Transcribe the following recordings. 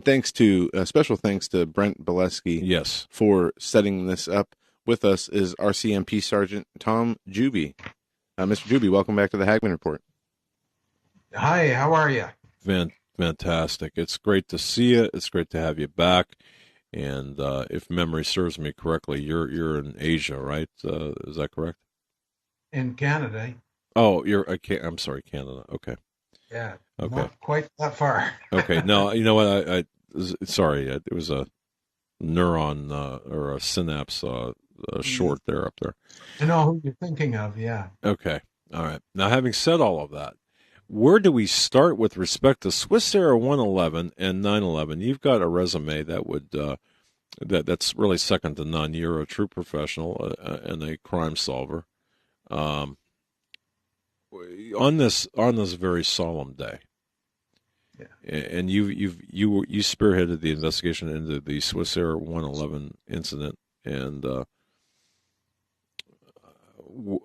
And special thanks to Brent Bolesky Yes. for setting this up. With us is RCMP Sergeant Tom Juby. Mr. Juby, welcome back to the Hagman Report. Hi, how are you? Fantastic. It's great to see you. It's great to have you back. And if memory serves me correctly, you're in Asia, right? Is that correct? In Canada. Oh, I'm sorry, Canada. Okay. Yeah. Okay. Not quite that far. Okay. No, you know what? Sorry, it was a neuron or a synapse short there up there. I know who you're thinking of, yeah. Okay. All right. Now, having said all of that, where do we start with respect to Swissair 111 and 911? You've got a resume that would that's really second to none. You're a true professional and a crime solver. On this very solemn day, yeah. And you spearheaded the investigation into the Swissair 111 incident, and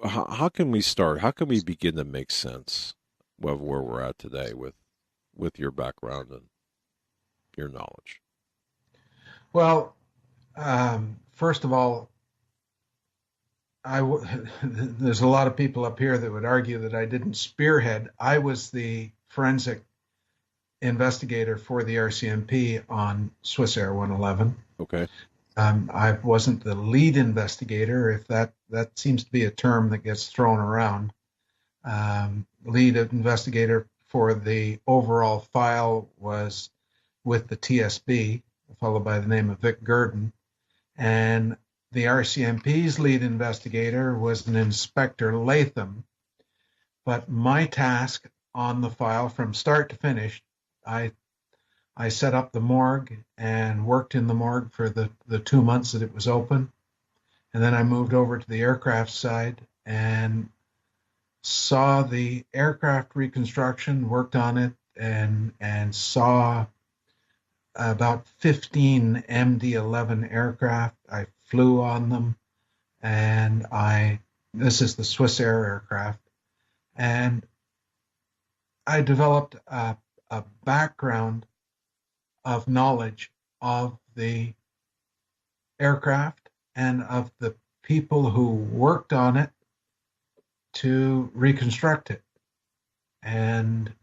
how can we start? How can we begin to make sense of where we're at today with your background and your knowledge? Well, first of all, there's a lot of people up here that would argue that I didn't spearhead. I was the forensic investigator for the RCMP on Swissair 111. Okay. I wasn't the lead investigator, if that seems to be a term that gets thrown around. Lead investigator for the overall file was with the TSB, a fellow by the name of Vic Gurdon, and the RCMP's lead investigator was an Inspector Latham. But my task on the file from start to finish, I set up the morgue and worked in the morgue for the 2 months that it was open. And then I moved over to the aircraft side and saw the aircraft reconstruction, worked on it, and saw about 15 MD-11 aircraft. I flew on them, and this is the Swissair aircraft, and I developed a background of knowledge of the aircraft and of the people who worked on it to reconstruct it. And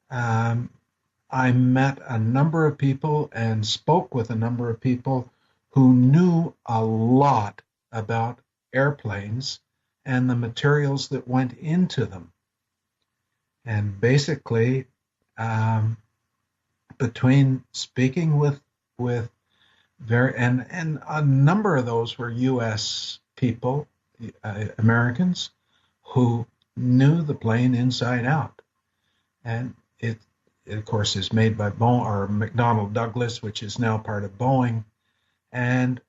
I met a number of people and spoke with a number of people who knew a lot about airplanes and the materials that went into them. And basically, between speaking with and a number of those were U.S. people, Americans, who knew the plane inside out. And it of course, is made by Boeing or McDonnell Douglas, which is now part of Boeing. And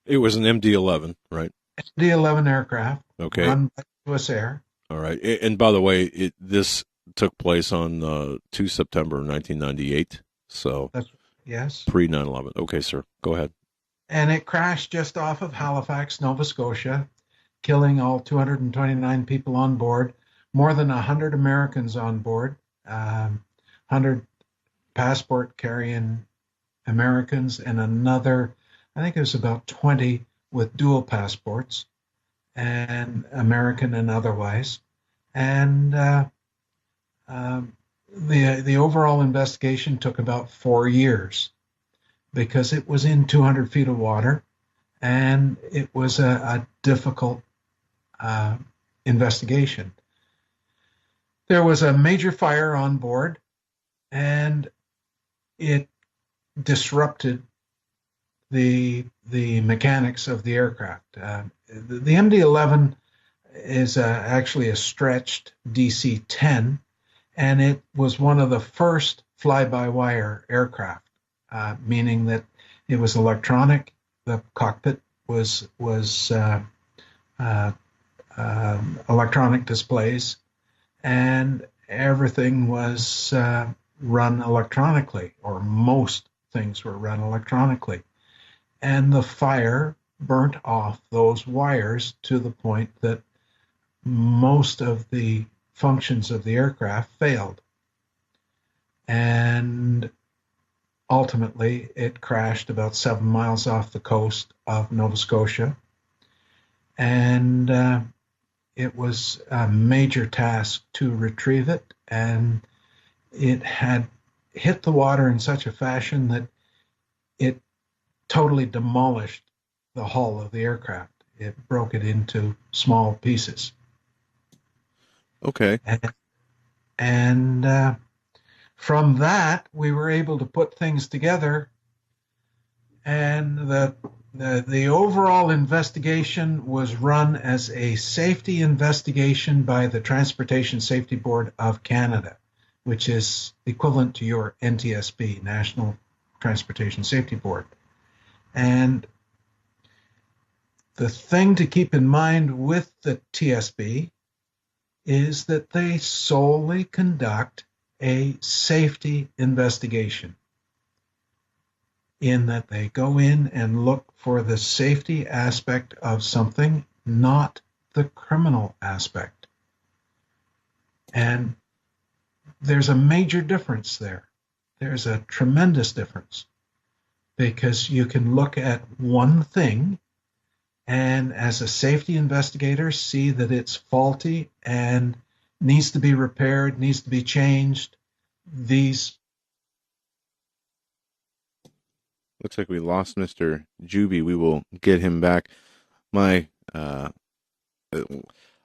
it was an MD-11, right? MD-11 aircraft, okay, run by Swissair. All right. And by the way, this took place on 2 September 1998. So yes, pre 9/11. Okay, sir, go ahead. And it crashed just off of Halifax, Nova Scotia, killing all 229 people on board, more than 100 Americans on board. 100 passport carrying Americans and another, I think it was about 20 with dual passports, and American and otherwise. And the overall investigation took about 4 years because it was in 200 feet of water, and it was a difficult investigation. There was a major fire on board, and it disrupted the mechanics of the aircraft. The MD-11 is actually a stretched DC-10, and it was one of the first fly-by-wire aircraft, meaning that it was electronic. The cockpit was electronic displays, and everything was run electronically, or most things were run electronically. And the fire burnt off those wires to the point that most of the functions of the aircraft failed. And ultimately, it crashed about 7 miles off the coast of Nova Scotia. And it was a major task to retrieve it. And it had hit the water in such a fashion that it totally demolished the hull of the aircraft. It broke it into small pieces. Okay. And from that, we were able to put things together. And the overall investigation was run as a safety investigation by the Transportation Safety Board of Canada, which is equivalent to your NTSB, National Transportation Safety Board. And the thing to keep in mind with the TSB is that they solely conduct a safety investigation, in that they go in and look for the safety aspect of something, not the criminal aspect. And there's a major difference there. There's a tremendous difference, because you can look at one thing and, as a safety investigator, see that it's faulty and needs to be repaired, needs to be changed. Looks like we lost Mr. Juby. We will get him back. My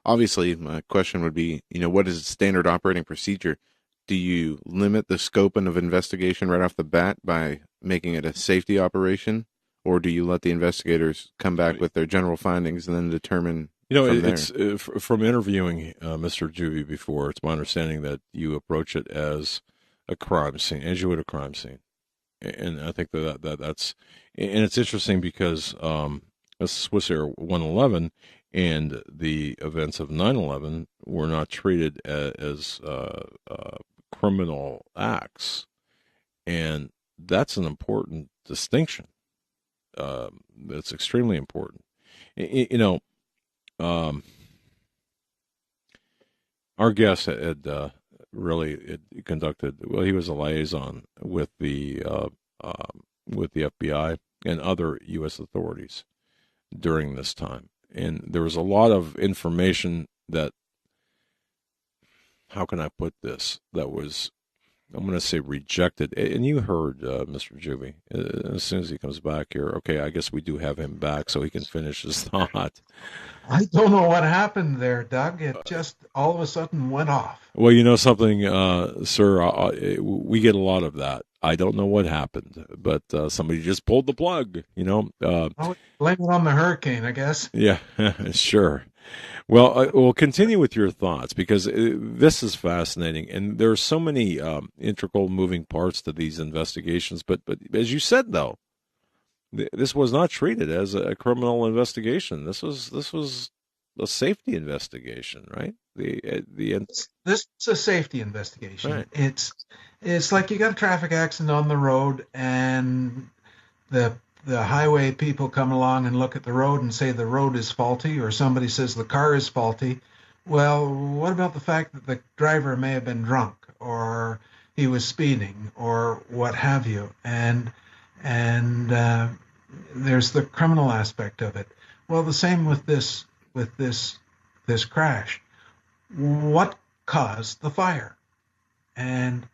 obviously, my question would be, what is standard operating procedure? Do you limit the scope of investigation right off the bat by making it a safety operation, or do you let the investigators come back with their general findings and then determine? It's from interviewing Mr. Juby before. It's my understanding that you approach it as a crime scene, as you would a crime scene. And I think that's, and it's interesting because Swissair 111 and the events of 9/11 were not treated as criminal acts, and that's an important distinction. That's extremely important. Our guest had really conducted, well, he was a liaison with the FBI and other U.S. authorities during this time. And there was a lot of information that, how can I put this, that was, I'm going to say, rejected. And you heard Mr. Juby, as soon as he comes back here, okay, I guess we do have him back so he can finish his thought. I don't know what happened there, Doug. It just all of a sudden went off. Well, you know something, sir, we get a lot of that. I don't know what happened, but somebody just pulled the plug, Blame it on the hurricane, I guess. Yeah, sure. Well, we'll continue with your thoughts, because this is fascinating, and there are so many integral moving parts to these investigations. But as you said, though, this was not treated as a criminal investigation. This was a safety investigation, right? This is a safety investigation. Right. It's like you got a traffic accident on the road, and the highway people come along and look at the road and say the road is faulty, or somebody says the car is faulty. Well, what about the fact that the driver may have been drunk, or he was speeding, or what have you? And there's the criminal aspect of it. Well, the same with this crash. What caused the fire? And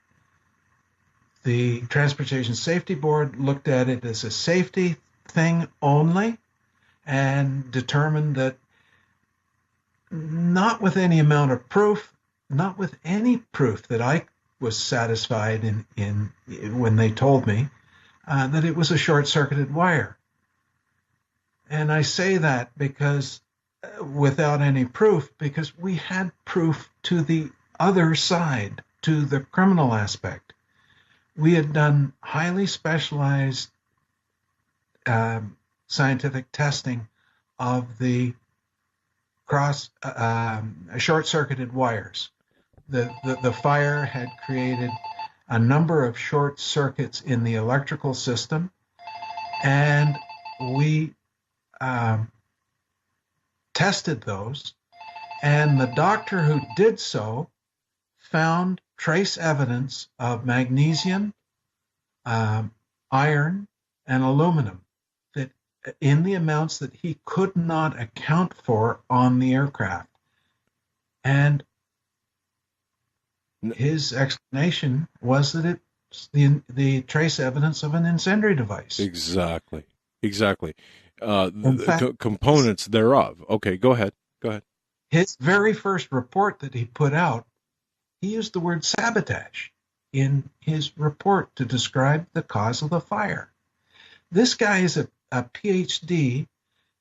the Transportation Safety Board looked at it as a safety thing only, and determined that, not with any amount of proof, not with any proof that I was satisfied in when they told me, that it was a short-circuited wire. And I say that because without any proof, because we had proof to the other side, to the criminal aspect. We had done highly specialized scientific testing of the short-circuited wires. The fire had created a number of short circuits in the electrical system, and we tested those, and the doctor who did so found trace evidence of magnesium, iron and aluminum that in the amounts that he could not account for on the aircraft. And his explanation was that it's the trace evidence of an incendiary device. Exactly. In fact, Components thereof. Okay, go ahead. his very first report that he put out, he used the word sabotage in his report to describe the cause of the fire. This guy is a PhD.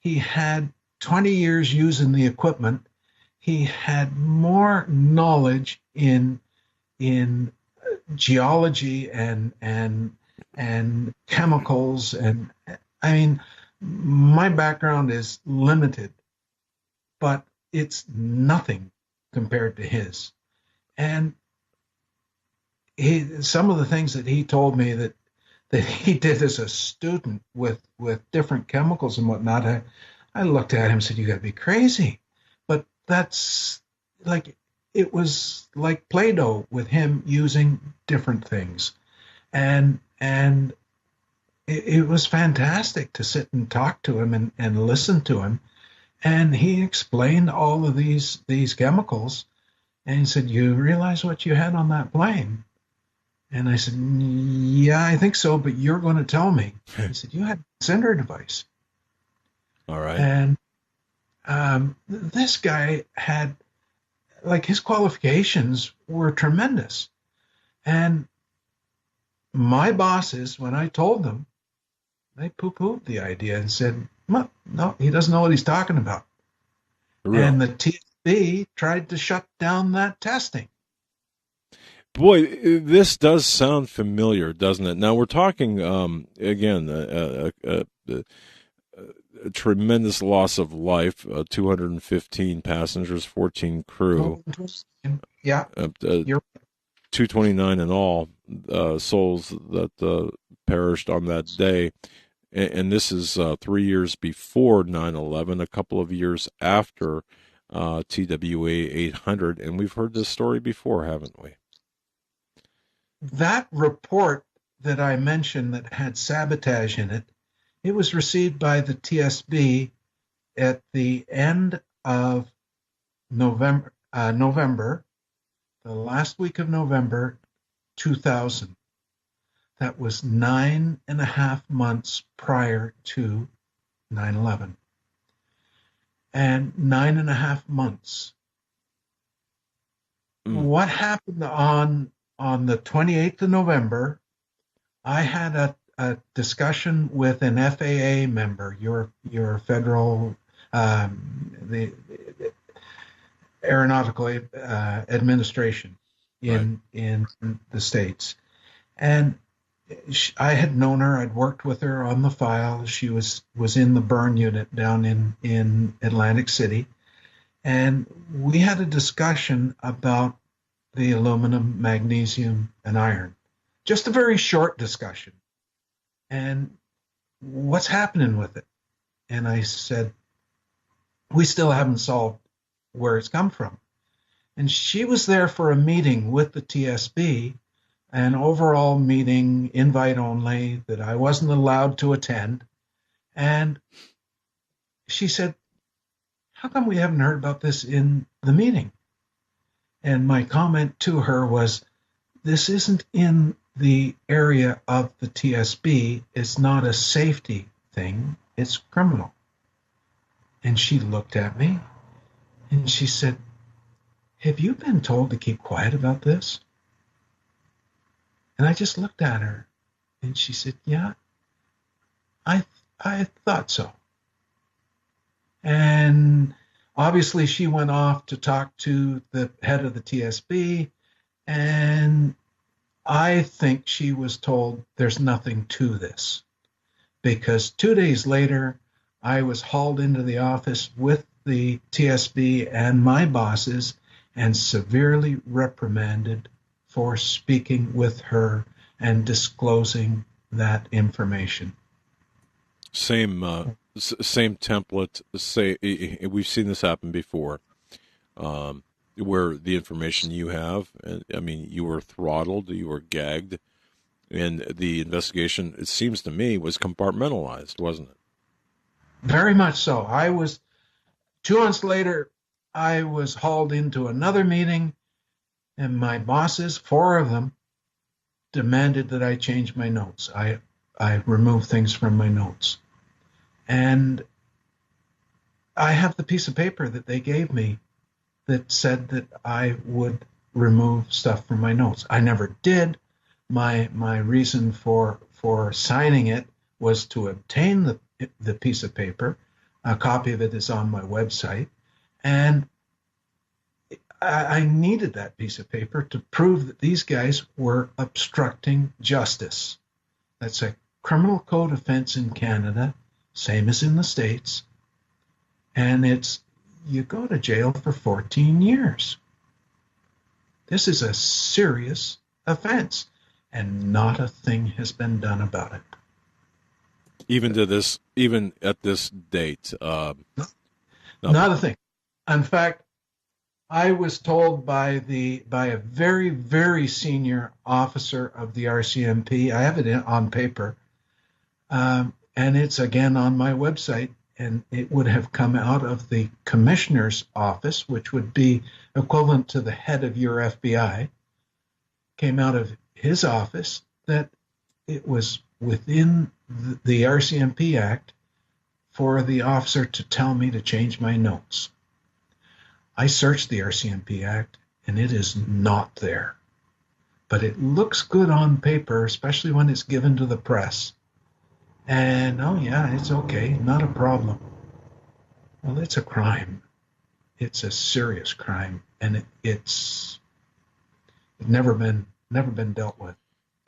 He had 20 years using the equipment. He had more knowledge in geology and chemicals, and I mean, my background is limited, but it's nothing compared to his. And some of the things that he told me that he did as a student with different chemicals and whatnot, I looked at him and said, "You got to be crazy." But that's like, it was like Play-Doh with him using different things, and it was fantastic to sit and talk to him and listen to him. And he explained all of these chemicals, and he said, "You realize what you had on that plane?" And I said, "Yeah, I think so, but you're going to tell me." He said, "You had a incendiary device." All right. And this guy had, like, his qualifications were tremendous. And my bosses, when I told them, they poo-pooed the idea and said, no, he doesn't know what he's talking about. Real. And the TSB tried to shut down that testing. Boy, this does sound familiar, doesn't it? Now we're talking again a tremendous loss of life, 215 passengers, 14 crew. Yeah, 229 in all souls that perished on that day. And this is 3 years before 9/11, a couple of years after TWA 800. And we've heard this story before, haven't we? That report that I mentioned that had sabotage in it, it was received by the TSB at the end of November, the last week of November 2000. That was 9.5 months prior to 9/11. And 9.5 months. What happened on the 28th of November, I had a discussion with an FAA member, your federal, the Aeronautical Administration in the States. And I had known her. I'd worked with her on the file. She was in the burn unit down in Atlantic City. And we had a discussion about the aluminum, magnesium, and iron. Just a very short discussion. And what's happening with it? And I said, we still haven't solved where it's come from. And she was there for a meeting with the TSB, an overall meeting, invite only, that I wasn't allowed to attend. And she said, "How come we haven't heard about this in the meeting?" And my comment to her was, "This isn't in the area of the TSB. It's not a safety thing. It's criminal." And she looked at me and she said, "Have you been told to keep quiet about this?" And I just looked at her and she said, "Yeah, I thought so." And obviously she went off to talk to the head of the TSB, and I think she was told there's nothing to this, because 2 days later I was hauled into the office with the TSB and my bosses and severely reprimanded for speaking with her and disclosing that information. Same template. We've seen this happen before, where the information you have, I mean, you were throttled, you were gagged, And the investigation, it seems to me, was compartmentalized, wasn't it? Very much so. 2 months later, I was hauled into another meeting, and my bosses, four of them, demanded that I change my notes. I remove things from my notes. And I have the piece of paper that they gave me that said that I would remove stuff from my notes. I never did. My reason for signing it was to obtain the piece of paper. A copy of it is on my website. And I needed that piece of paper to prove that these guys were obstructing justice. That's a criminal code offense in Canada, same as in the States. And you go to jail for 14 years. This is a serious offense, and not a thing has been done about it. Even at this date, not a thing. In fact, I was told by a very, very senior officer of the RCMP. I have it on paper, and it's again on my website. And it would have come out of the commissioner's office, which would be equivalent to the head of your FBI. Came out of his office that it was within the RCMP Act for the officer to tell me to change my notes. I searched the RCMP Act, and it is not there. But it looks good on paper, especially when it's given to the press. And, oh yeah, it's okay, not a problem. Well, it's a crime. It's a serious crime, and it's never been dealt with.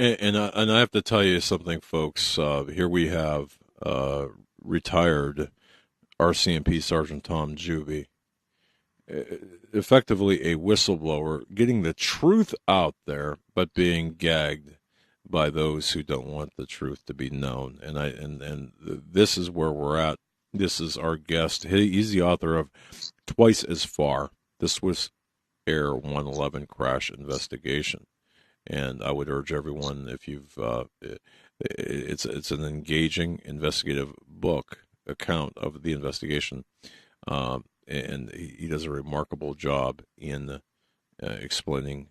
And I have to tell you something, folks. Here we have retired RCMP Sergeant Tom Juby, effectively a whistleblower, getting the truth out there, but being gagged by those who don't want the truth to be known. And this is where we're at. This is our guest. He's the author of Twice as Far, the Swiss Air 111 Crash Investigation. And I would urge everyone, if you've, it's an engaging investigative book account of the investigation, and he does a remarkable job in explaining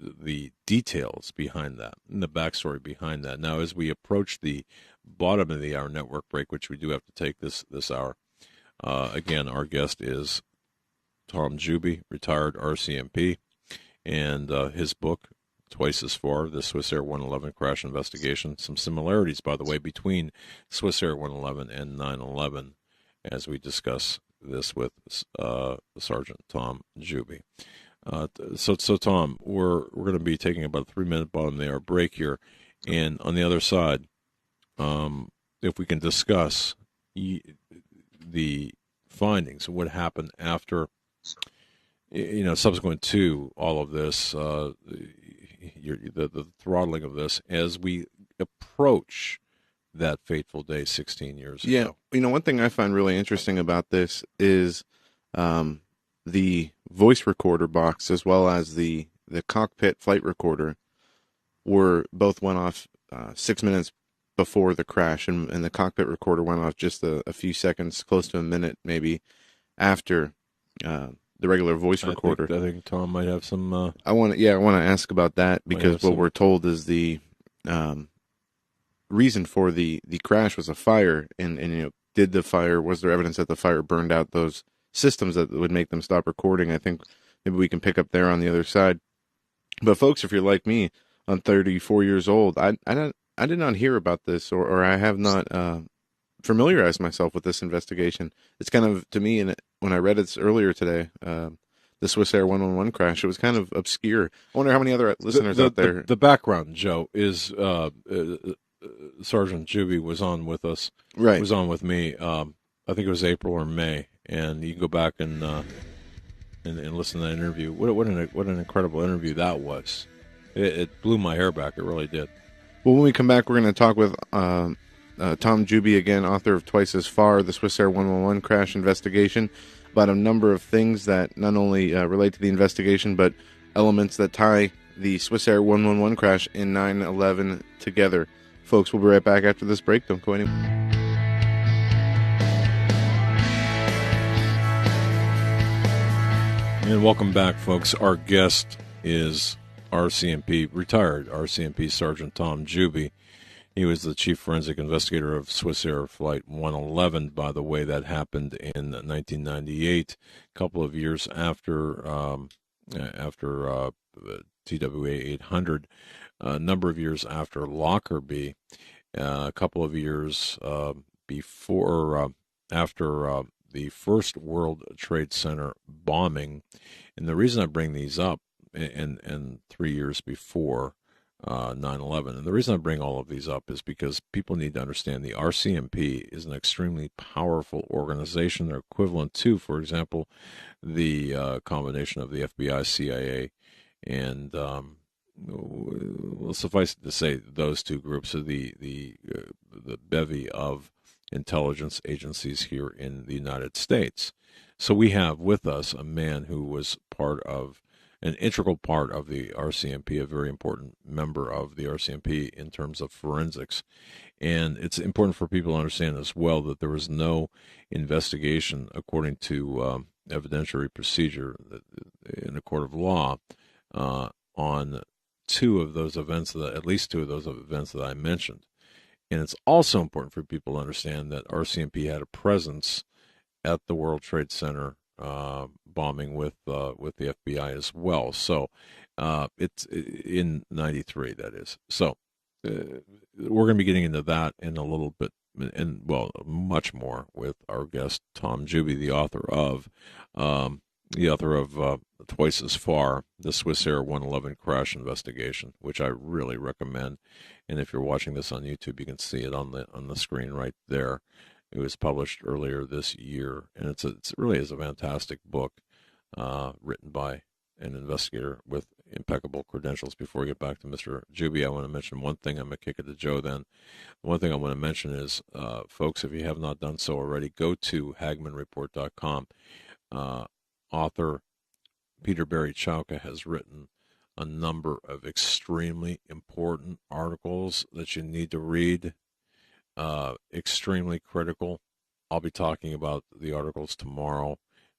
the details behind that and the backstory behind that. Now, as we approach the bottom of the hour network break, which we do have to take this hour, again, our guest is Tom Juby, retired RCMP, and his book, Twice as Far, the Swiss Air 111 Crash Investigation. Some similarities, by the way, between Swiss Air 111 and 9/11, as we discuss this with Sergeant Tom Juby. So Tom, we're going to be taking about a 3-minute bottom of the hour break here, and on the other side, if we can discuss the findings and what happened after, subsequent to all of this, the throttling of this, as we approach that fateful day 16 years ago. Yeah, one thing I find really interesting about this is the voice recorder box as well as the cockpit flight recorder both went off 6 minutes before the crash, and the cockpit recorder went off just a few seconds, close to a minute maybe, after the regular voice recorder. I think Tom might have some. I want to ask about that, because what we're told is the reason for the crash was a fire, and was there evidence that the fire burned out those systems that would make them stop recording? I think maybe we can pick up there on the other side. But folks, if you're like me, I'm 34 years old, I did not hear about this, or I have not familiarized myself with this investigation. It's kind of, to me, when I read it earlier today, the Swiss Air 111 crash, it was kind of obscure. I wonder how many other listeners out there. The background, Joe, is Sergeant Juby was on with us. Right. Was on with me. I think it was April or May, and you can go back and listen to that interview. What an incredible interview that was. It blew my hair back. It really did. Well, when we come back, we're going to talk with Tom Juby again, author of Twice as Far, the Swiss Air 111 Crash Investigation, about a number of things that not only relate to the investigation, but elements that tie the Swissair 111 crash in 9/11 together. Folks, we'll be right back after this break. Don't go anywhere. And welcome back, folks. Our guest is retired RCMP Sergeant Tom Juby. He was the chief forensic investigator of Swissair Flight 111. By the way, that happened in 1998, a couple of years after TWA 800, a number of years after Lockerbie, a couple of years after the first World Trade Center bombing. And the reason I bring these up, and 3 years before 9/11, and the reason I bring all of these up is because people need to understand the RCMP is an extremely powerful organization. They're equivalent to, for example, the combination of the FBI, CIA, and well, suffice it to say, those two groups are the bevy of intelligence agencies here in the United States. So we have with us a man who was an integral part of the RCMP, a very important member of the RCMP in terms of forensics. And it's important for people to understand as well that there was no investigation according to evidentiary procedure in a court of law on two of those events, at least two of those events that I mentioned. And it's also important for people to understand that RCMP had a presence at the World Trade Center bombing with the FBI as well. So it's in 93, that is. So we're going to be getting into that in a little bit, and well, much more with our guest Tom Juby, the author of Twice as Far, the Swissair 111 crash investigation, which I really recommend. And if you're watching this on YouTube, you can see it on the screen right there. It was published earlier this year, and it really is a fantastic book written by an investigator with impeccable credentials. Before we get back to Mr. Juby, I want to mention one thing. I'm going to kick it to Joe then. One thing I want to mention is, folks, if you have not done so already, go to HagmannReport.com. Author Peter Barry Chowka has written a number of extremely important articles that you need to read. Extremely critical. I'll be talking about the articles tomorrow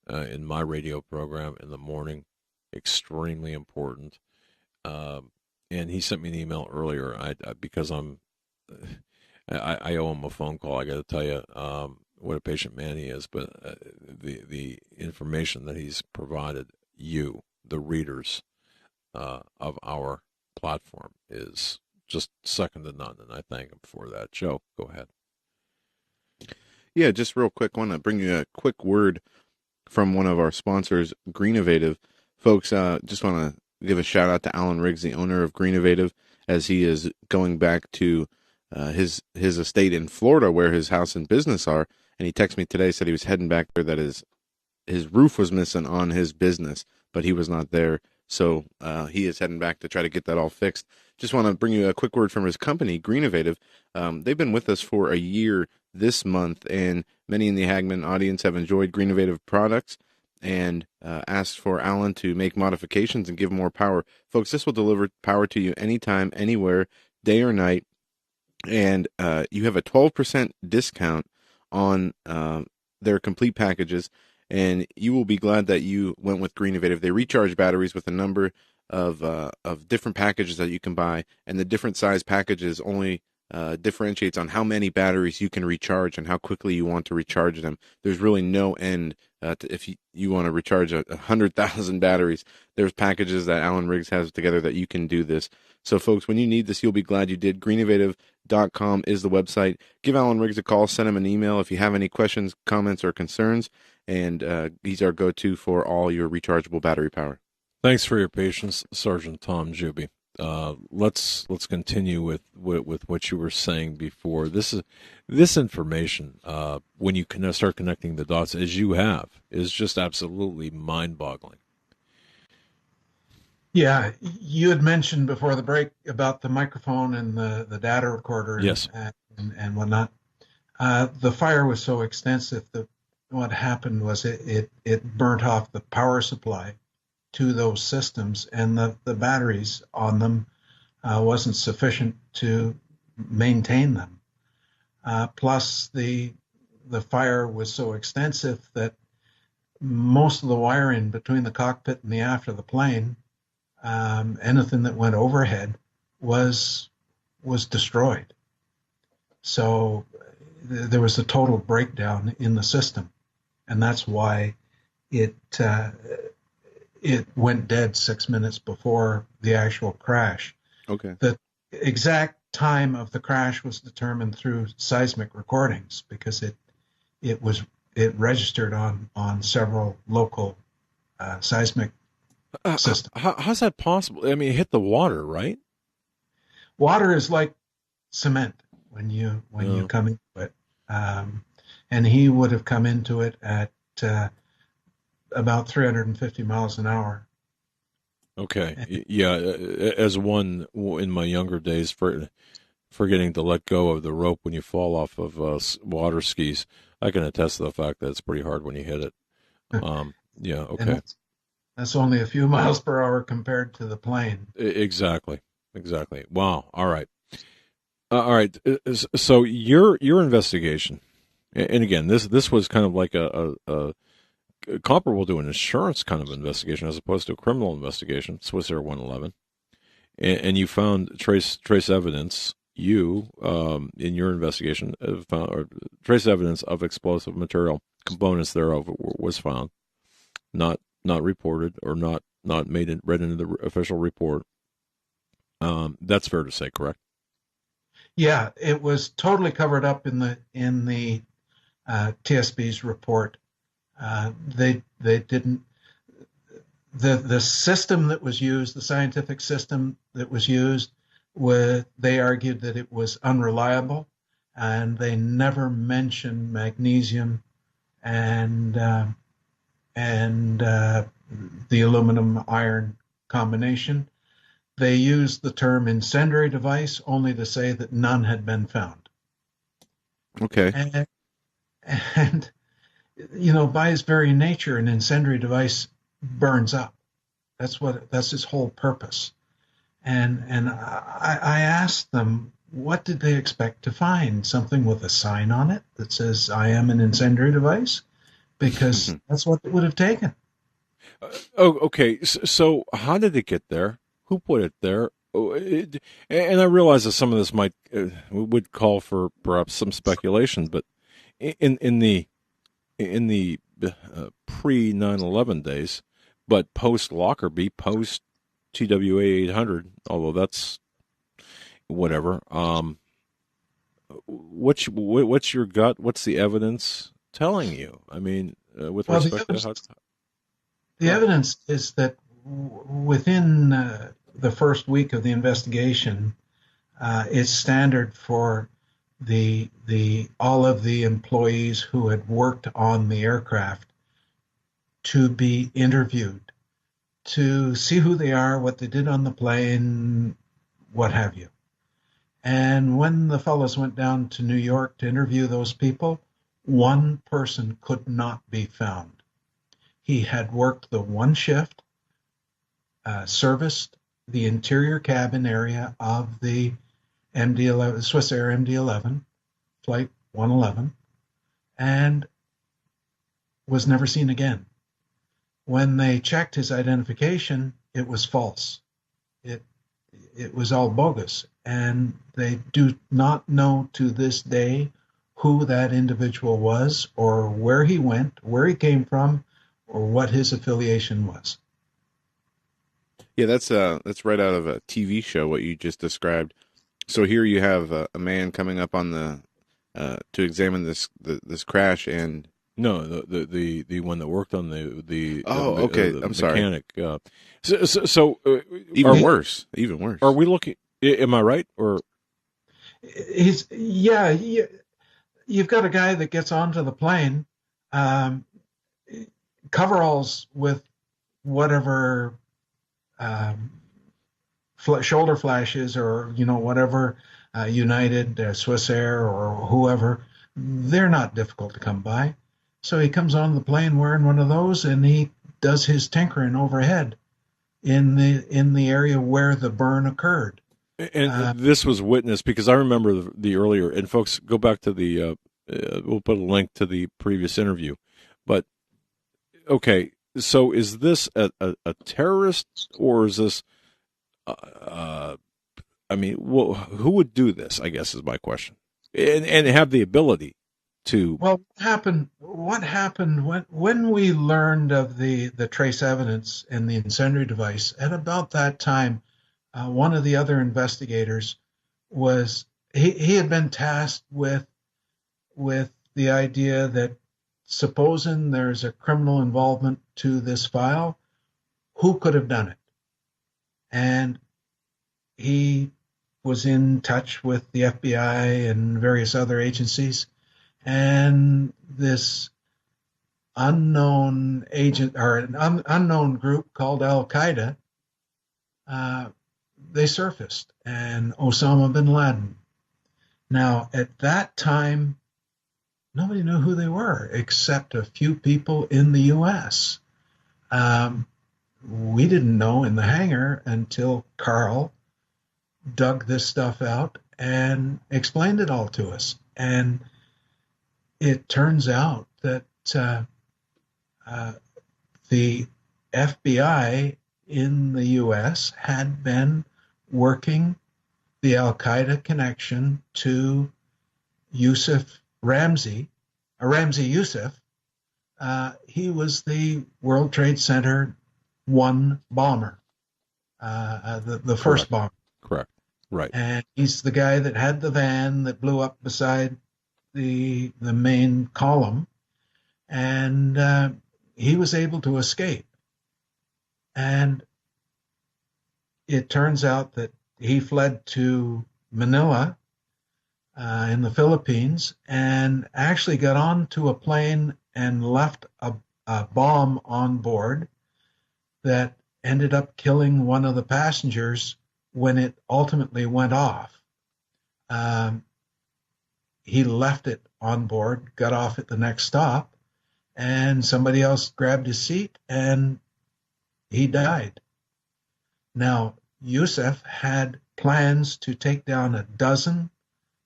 in my radio program in the morning. Extremely important. And he sent me an email earlier. Because I owe him a phone call. I got to tell you what a patient man he is. But the information that he's provided you, the readers of our platform, is just second to none, and I thank him for that. Joe, go ahead. Yeah, just real quick, I want to bring you a quick word from one of our sponsors, Greenovative. Folks, just want to give a shout out to Alan Riggs, the owner of Greenovative, as he is going back to his estate in Florida where his house and business are. And he texted me today, said he was heading back there, that his roof was missing on his business, but he was not there. So he is heading back to try to get that all fixed. Just want to bring you a quick word from his company, Greenovative. They've been with us for a year this month, and many in the Hagmann audience have enjoyed Greenovative products and asked for Alan to make modifications and give more power. Folks, this will deliver power to you anytime, anywhere, day or night, and you have a 12% discount on their complete packages, and you will be glad that you went with Greenovative. They recharge batteries with a number of different packages that you can buy, and the different size packages only differentiates on how many batteries you can recharge and how quickly you want to recharge them. There's really no end if you want to recharge 100,000 batteries. There's packages that Alan Riggs has together that you can do this. So, folks, when you need this, you'll be glad you did. Greenovative.com is the website. Give Alan Riggs a call. Send him an email if you have any questions, comments, or concerns. And he's our go-to for all your rechargeable battery power. Thanks for your patience, Sergeant Tom Juby. Let's continue with what you were saying before. This information, when you can start connecting the dots, as you have, is just absolutely mind-boggling. Yeah, you had mentioned before the break about the microphone and the data recorder and, yes, and whatnot. The fire was so extensive that what happened was it burnt off the power supply to those systems, and the batteries on them wasn't sufficient to maintain them. Plus, the fire was so extensive that most of the wiring between the cockpit and the aft of the plane, anything that went overhead, was destroyed. So there was a total breakdown in the system, and that's why it went dead 6 minutes before the actual crash. Okay. The exact time of the crash was determined through seismic recordings because it registered on several local seismic systems. How's that possible? I mean, it hit the water, right? Water is like cement when you come into it, and he would have come into it at about 350 miles an hour. Okay, yeah. As one in my younger days, forgetting to let go of the rope when you fall off of water skis, I can attest to the fact that it's pretty hard when you hit it. Yeah. Okay. And that's only a few miles per hour compared to the plane. Exactly. Wow. All right. All right. So your investigation, and again, this was kind of like a comparable to an insurance kind of investigation as opposed to a criminal investigation, Swissair 111, and you found trace evidence. You, in your investigation, found trace evidence of explosive material, components thereof was found, not reported or not read into the official report. That's fair to say, correct? Yeah, it was totally covered up in the TSB's report. They didn't. The system that was used, the scientific system that was used, they argued that it was unreliable, and they never mentioned magnesium and the aluminum iron combination. They used the term incendiary device only to say that none had been found. Okay. And by its very nature, an incendiary device burns up. That's its whole purpose. And I asked them, what did they expect to find? Something with a sign on it that says, I am an incendiary device? Because that's what it would have taken. Okay. So how did it get there? Who put it there? And I realize that some of this would call for perhaps some speculation, but in the pre 9/11 days, but post Lockerbie, post TWA 800, although that's whatever. What's your gut? What's the evidence telling you? I mean, with respect to how. The evidence is that within the first week of the investigation, it's standard for all of the employees who had worked on the aircraft to be interviewed to see who they are, what they did on the plane, what have you. And when the fellows went down to New York to interview those people, one person could not be found. He had worked the one shift, serviced the interior cabin area of the MD-11, Swissair MD-11, Flight 111, and was never seen again. When they checked his identification, it was false. It was all bogus, and they do not know to this day who that individual was, or where he went, where he came from, or what his affiliation was. Yeah, that's right out of a TV show, what you just described. So here you have a man coming up on the to examine this crash, and no, the one that worked on the okay, I'm mechanic. So even worse. Are we looking? Am I right? Or you've got a guy that gets onto the plane, coveralls with whatever shoulder flashes or whatever, United, Swissair, or whoever, they're not difficult to come by. So he comes on the plane wearing one of those, and he does his tinkering overhead. in the area where the burn occurred. And this was witnessed because I remember the earlier, and folks, go back to the, we'll put a link to the previous interview. But, okay, so is this a terrorist, or is this, I mean, who would do this, I guess is my question. And have the ability to. Well, what happened when we learned of the trace evidence and the incendiary device? At about that time, one of the other investigators was he had been tasked with the idea that supposing there's a criminal involvement to this file, who could have done it? And he was in touch with the FBI and various other agencies, and this unknown agent or an unknown group called Al Qaeda, they surfaced, and Osama bin Laden. Now, at that time, nobody knew who they were except a few people in the U.S. We didn't know in the hangar until Carl dug this stuff out and explained it all to us. And it turns out that the FBI in the U.S. had been working the Al Qaeda connection to Ramzi Youssef. He was the World Trade Center 1 bomber, the first bomber. Correct. Right. And he's the guy that had the van that blew up beside the main column, and he was able to escape. And it turns out that he fled to Manila in the Philippines and actually got onto a plane and left a bomb on board that ended up killing one of the passengers when it ultimately went off. He left it on board, got off at the next stop, and somebody else grabbed his seat and he died. Now, Youssef had plans to take down a dozen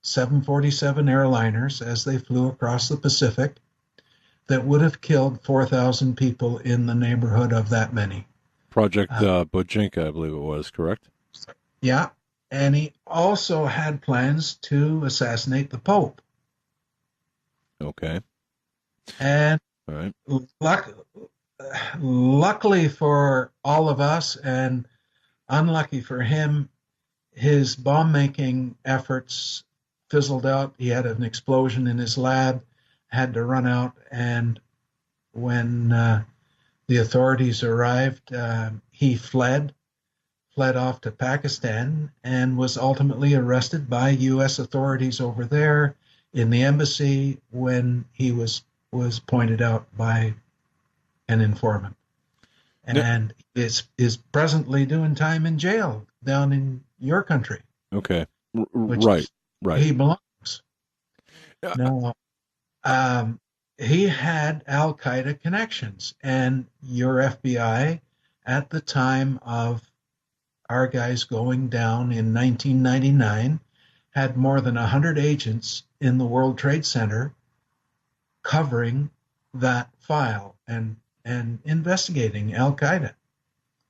747 airliners as they flew across the Pacific that would have killed 4,000 people in the neighborhood of that many. Project Bojinka, I believe it was, correct? Yeah, and he also had plans to assassinate the Pope. Okay. And all right. Luckily for all of us, and unlucky for him, his bomb-making efforts fizzled out. He had an explosion in his lab, had to run out, and when the authorities arrived, he fled off to Pakistan, and was ultimately arrested by U.S. authorities over there in the embassy when he was pointed out by an informant. And is presently doing time in jail down in your country. Okay. Right. He belongs. Now, he had Al Qaeda connections, and your FBI at the time of our guys going down in 1999 had more than 100 agents in the World Trade Center covering that file and investigating Al Qaeda.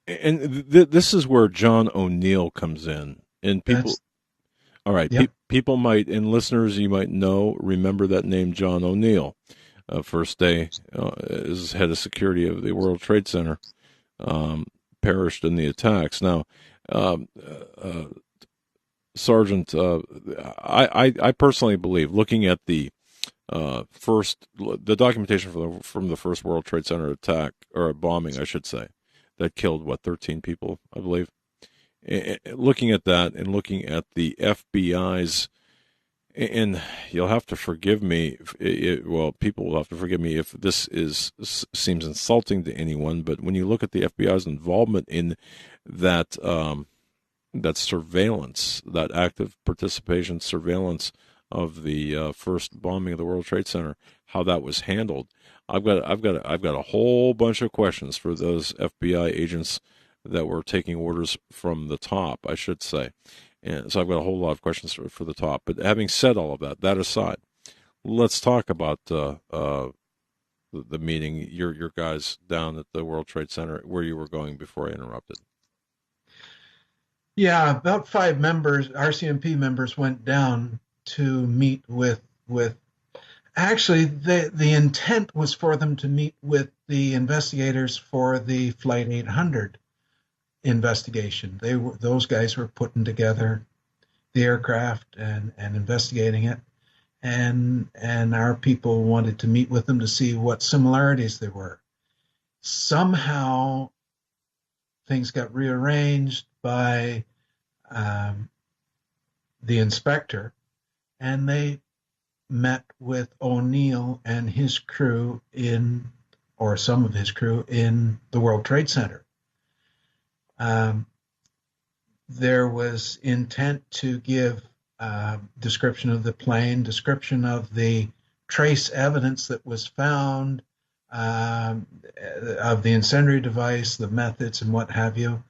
And this is where John O'Neill comes in, and people. All right, yep. People might, and listeners, you might remember that name, John O'Neill. First day as head of security of the World Trade Center, perished in the attacks. Now, Sergeant, I personally believe, looking at the documentation from the first World Trade Center attack, or bombing, I should say, that killed 13 people, I believe. Looking at that and looking at the FBI's, and you'll have to forgive me. People will have to forgive me if this seems insulting to anyone. But when you look at the FBI's involvement in that that surveillance, that active participation surveillance of the first bombing of the World Trade Center, how that was handled, I've got a whole bunch of questions for those FBI agents that were taking orders from the top, I should say. And so I've got a whole lot of questions for the top. But having said all of that, that aside, let's talk about the meeting, your guys down at the World Trade Center, where you were going before I interrupted. Yeah, about 5 members, RCMP members, went down to meet with. Actually, the intent was for them to meet with the investigators for the Flight 800 investigation. Those guys were putting together the aircraft and investigating it, and our people wanted to meet with them to see what similarities there were. Somehow, things got rearranged by the inspector, and they met with O'Neill and his crew or some of his crew in the World Trade Center. There was intent to give description of the plane, description of the trace evidence that was found, of the incendiary device, the methods, and what have you.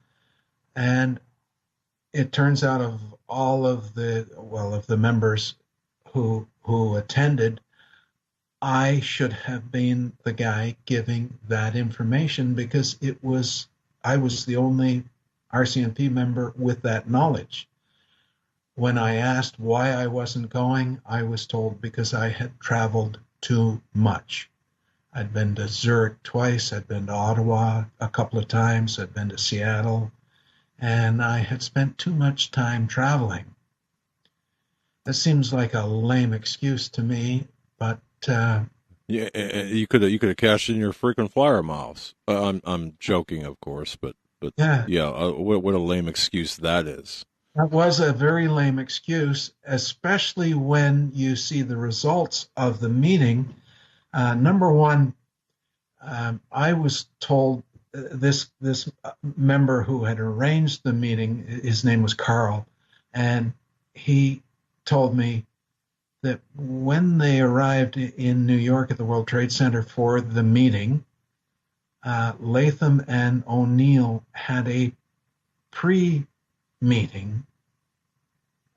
And it turns out of all of the members who attended, I should have been the guy giving that information, because I was the only RCMP member with that knowledge. When I asked why I wasn't going, I was told because I had traveled too much. I'd been to Zurich twice, I'd been to Ottawa a couple of times, I'd been to Seattle, and I had spent too much time traveling. That seems like a lame excuse to me, but yeah, you could have cashed in your frequent flyer miles. I'm joking, of course, but yeah, what a lame excuse that is. that was a very lame excuse, especially when you see the results of the meeting. Number one, I was told this member who had arranged the meeting, his name was Carl, and he told me that when they arrived in New York at the World Trade Center for the meeting, Latham and O'Neill had a pre-meeting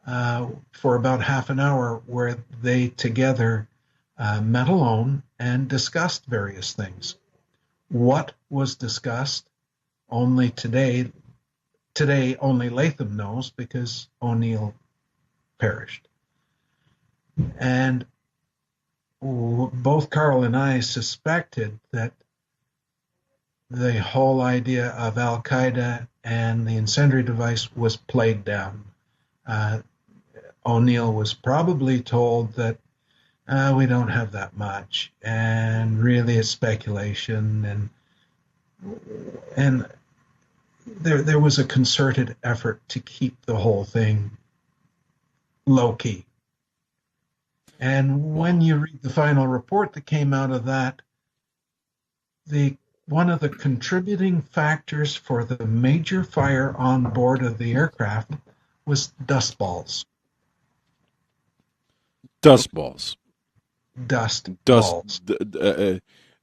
for about half an hour where they together met alone and discussed various things. What was discussed only today only Latham knows, because O'Neill perished. And both Carl and I suspected that the whole idea of Al-Qaeda and the incendiary device was played down. O'Neill was probably told that we don't have that much, and really it's speculation, and there was a concerted effort to keep the whole thing low key. And when you read the final report that came out of that, one of the contributing factors for the major fire on board of the aircraft was dust balls. Dust balls. Dust Dust. balls.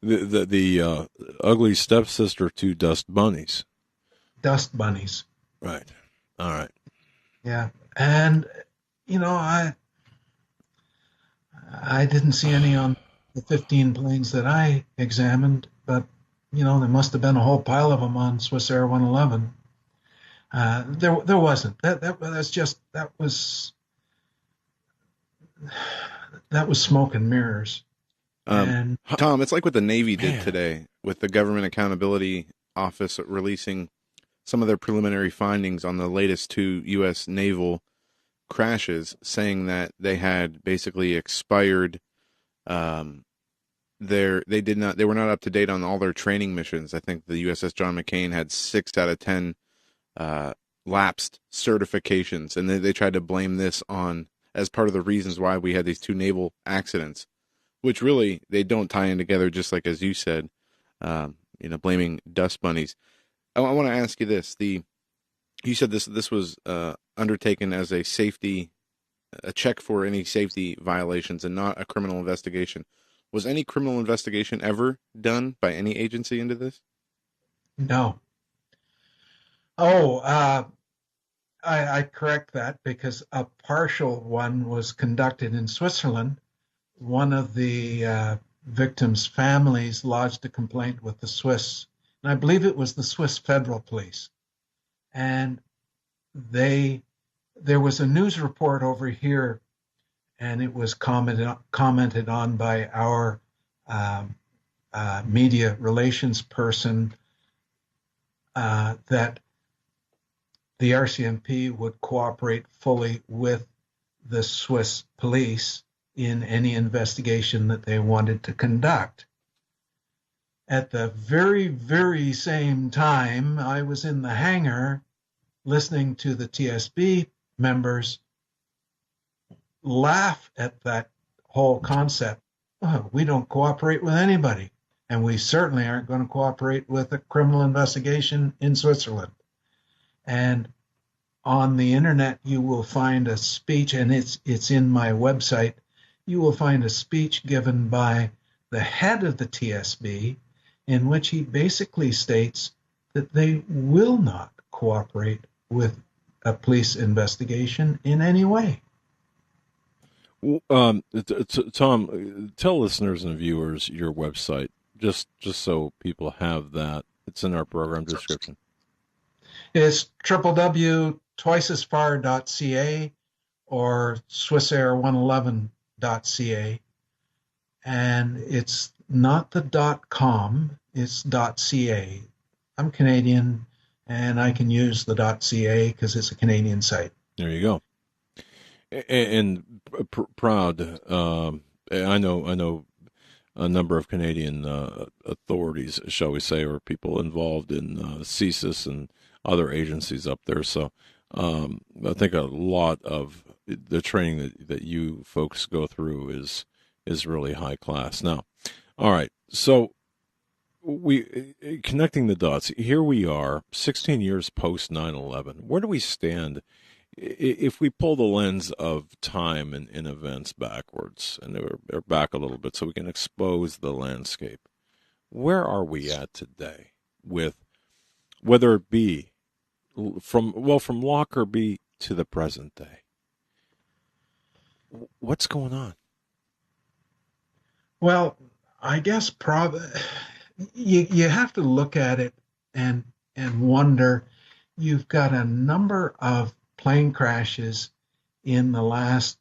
The ugly stepsister to dust bunnies. Dust bunnies. Right. All right. Yeah. And, I didn't see any on the 15 planes that I examined, but, there must have been a whole pile of them on Swissair 111. There wasn't. That was smoke and mirrors. And Tom, it's like what the Navy did today with the Government Accountability Office releasing some of their preliminary findings on the latest 2 U.S. naval crashes, saying that they had basically expired. They were not up to date on all their training missions. I think the USS John McCain had 6 out of 10 lapsed certifications, and they tried to blame this on as part of the reasons why we had these 2 naval accidents, which really they don't tie in together. Just like as you said, blaming dust bunnies. I want to ask you this: you said this was undertaken as a check for any safety violations and not a criminal investigation. Was any criminal investigation ever done by any agency into this? No. Oh, I correct that because a partial one was conducted in Switzerland. One of the victims' families lodged a complaint with the Swiss, and I believe it was the Swiss Federal Police. And they there was a news report over here, and it was commented on by our um, media relations person that the RCMP would cooperate fully with the Swiss police in any investigation that they wanted to conduct. At the very, very same time, I was in the hangar listening to the TSB members laugh at that whole concept. Oh, we don't cooperate with anybody, and we certainly aren't going to cooperate with a criminal investigation in Switzerland. And on the internet, you will find a speech, and it's in my website. You will find a speech given by the head of the TSB in which he basically states that they will not cooperate with a police investigation in any way. Tom, tell listeners and viewers your website, just so people have that. It's in our program description. It's www.twiceasfar.ca or swissair111.ca. And it's not the .com, it's .ca. I'm Canadian, and I can use the .ca because it's a Canadian site. There you go. And proud. I know a number of Canadian authorities, shall we say, or people involved in CSIS and other agencies up there. So I think a lot of the training that you folks go through is really high class. Now, all right. So we connecting the dots. Here we are, 16 years post 9/11. Where do we stand? If we pull the lens of time and in events backwards, and they're back a little bit so we can expose the landscape, where are we at today with whether it be from Lockerbie to the present day? What's going on? Well, I guess you have to look at it and wonder. You've got a number of plane crashes in the last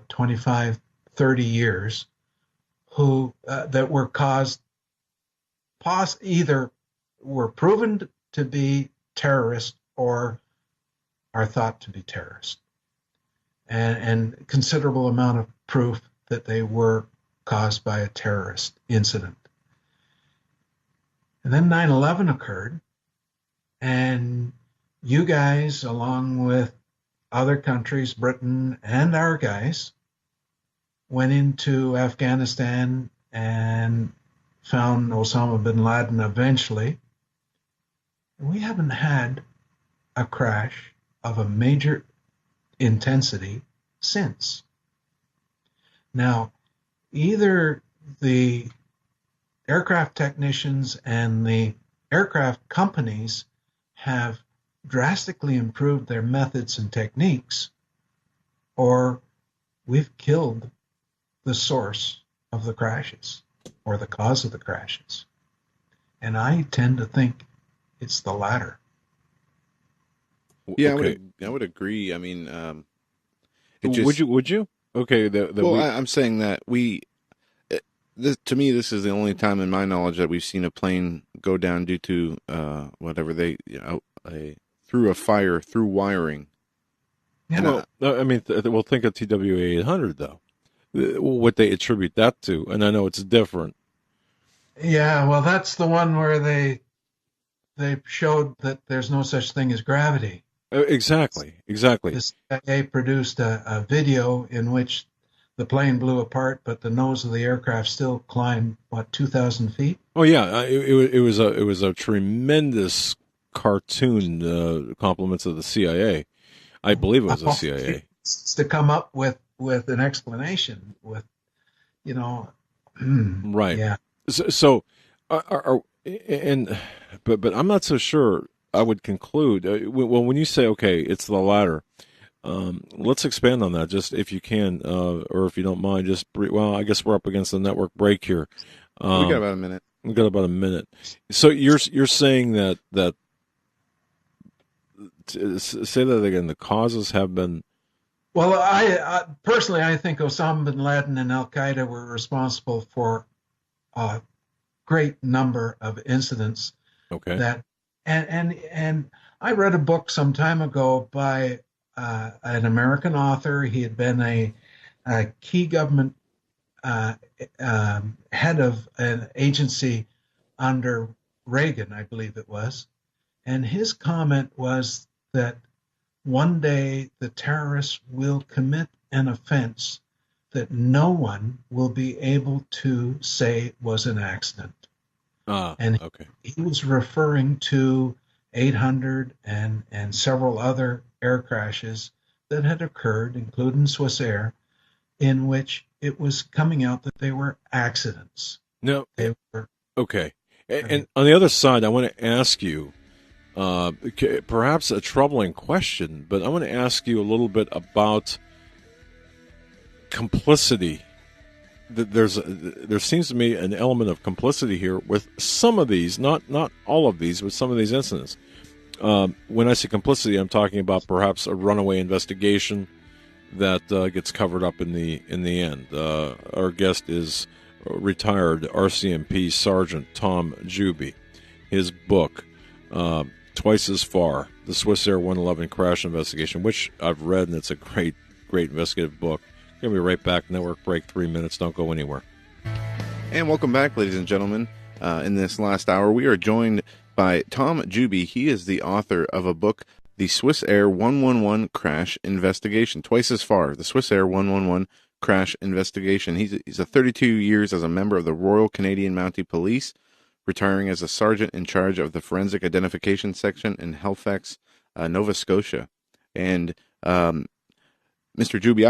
25, 30 years that were caused either were proven to be terrorist or are thought to be terrorist, and considerable amount of proof that they were caused by a terrorist incident. And then 9/11 occurred, and you guys, along with other countries, Britain and our guys, went into Afghanistan and found Osama bin Laden eventually. And we haven't had a crash of a major intensity since. Now, either the aircraft technicians and the aircraft companies have drastically improved their methods and techniques, or we've killed the source of the crashes or the cause of the crashes. And I tend to think it's the latter. Yeah, Okay. I would agree. I mean, Would you? Okay. I'm saying that to me, this is the only time in my knowledge that we've seen a plane go down due to whatever through a fire through wiring. Yeah. I mean, we'll think of TWA 800 though. What they attribute that to, and I know it's different. Yeah, well, that's the one where they showed that there's no such thing as gravity. Exactly. The CIA produced a video in which the plane blew apart, but the nose of the aircraft still climbed 2,000 feet. Oh yeah, it was a tremendous cartoon. Compliments of the CIA. I believe it was the CIA. To come up with an explanation with, Right. Yeah. So but I'm not so sure I would conclude, well, when you say, okay, it's the latter, let's expand on that, just if you can, or if you don't mind, well, I guess we're up against the network break here. We got about a minute. We've got about a minute. So you're saying that say that again, the causes have been. Well, I personally, I think Osama bin Laden and Al Qaeda were responsible for a great number of incidents. Okay. That and I read a book some time ago by an American author. He had been a key government head of an agency under Reagan, I believe it was, and his comment was that one day the terrorists will commit an offense that no one will be able to say was an accident. And okay. He was referring to 800 and several other air crashes that had occurred, including Swissair, in which it was coming out that they were accidents. No. They were, okay. And on the other side, I want to ask you, perhaps a troubling question, but I want to ask you a little bit about complicity. There seems to me an element of complicity here with some of these, not all of these, but some of these incidents. When I say complicity, I'm talking about perhaps a runaway investigation that gets covered up in the end. Our guest is retired RCMP Sergeant Tom Juby. His book, Twice as Far, the Swissair 111 Crash Investigation, which I've read, and it's a great investigative book. Going to be right back. Network break, 3 minutes. Don't go anywhere. And welcome back, ladies and gentlemen. In this last hour, we are joined by Tom Juby. He is the author of a book, The Swissair 111 Crash Investigation. Twice as Far, the Swissair 111 Crash Investigation. He's a 32 years as a member of the Royal Canadian Mounted Police, retiring as a sergeant in charge of the Forensic Identification Section in Halifax, Nova Scotia. And Mr. Juby,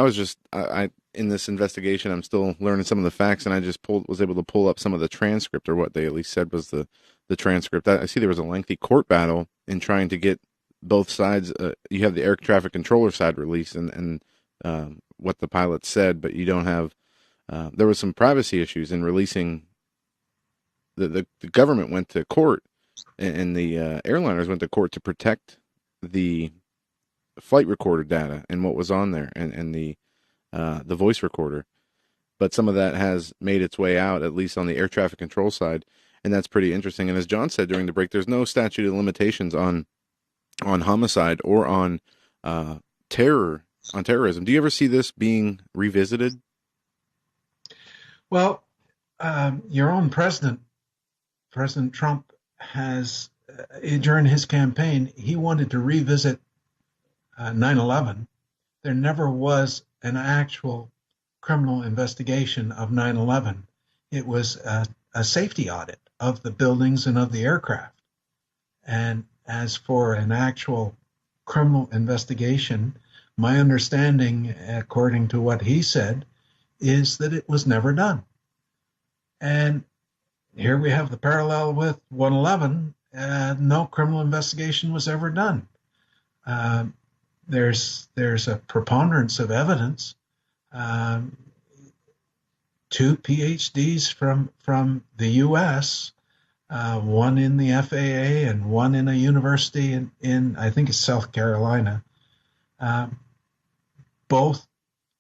I in this investigation, I'm still learning some of the facts, and I just was able to pull up some of the transcript, or what they at least said was the transcript. I see there was a lengthy court battle in trying to get both sides. You have the air traffic controller side release and what the pilot said, but you don't have. There was some privacy issues in releasing. The government went to court, and the airliners went to court to protect the flight recorder data and what was on there, and the voice recorder. But some of that has made its way out, at least on the air traffic control side, and that's pretty interesting. And as John said during the break, there's no statute of limitations on homicide or on terrorism. Do you ever see this being revisited? Well, your own President Trump, has during his campaign, he wanted to revisit 9/11. There never was an actual criminal investigation of 9/11. It was a safety audit of the buildings and of the aircraft. And as for an actual criminal investigation, my understanding, according to what he said, is that it was never done. And here we have the parallel with 111. No criminal investigation was ever done. There's a preponderance of evidence. 2 PhDs from the U.S., one in the FAA and one in a university in I think it's South Carolina, both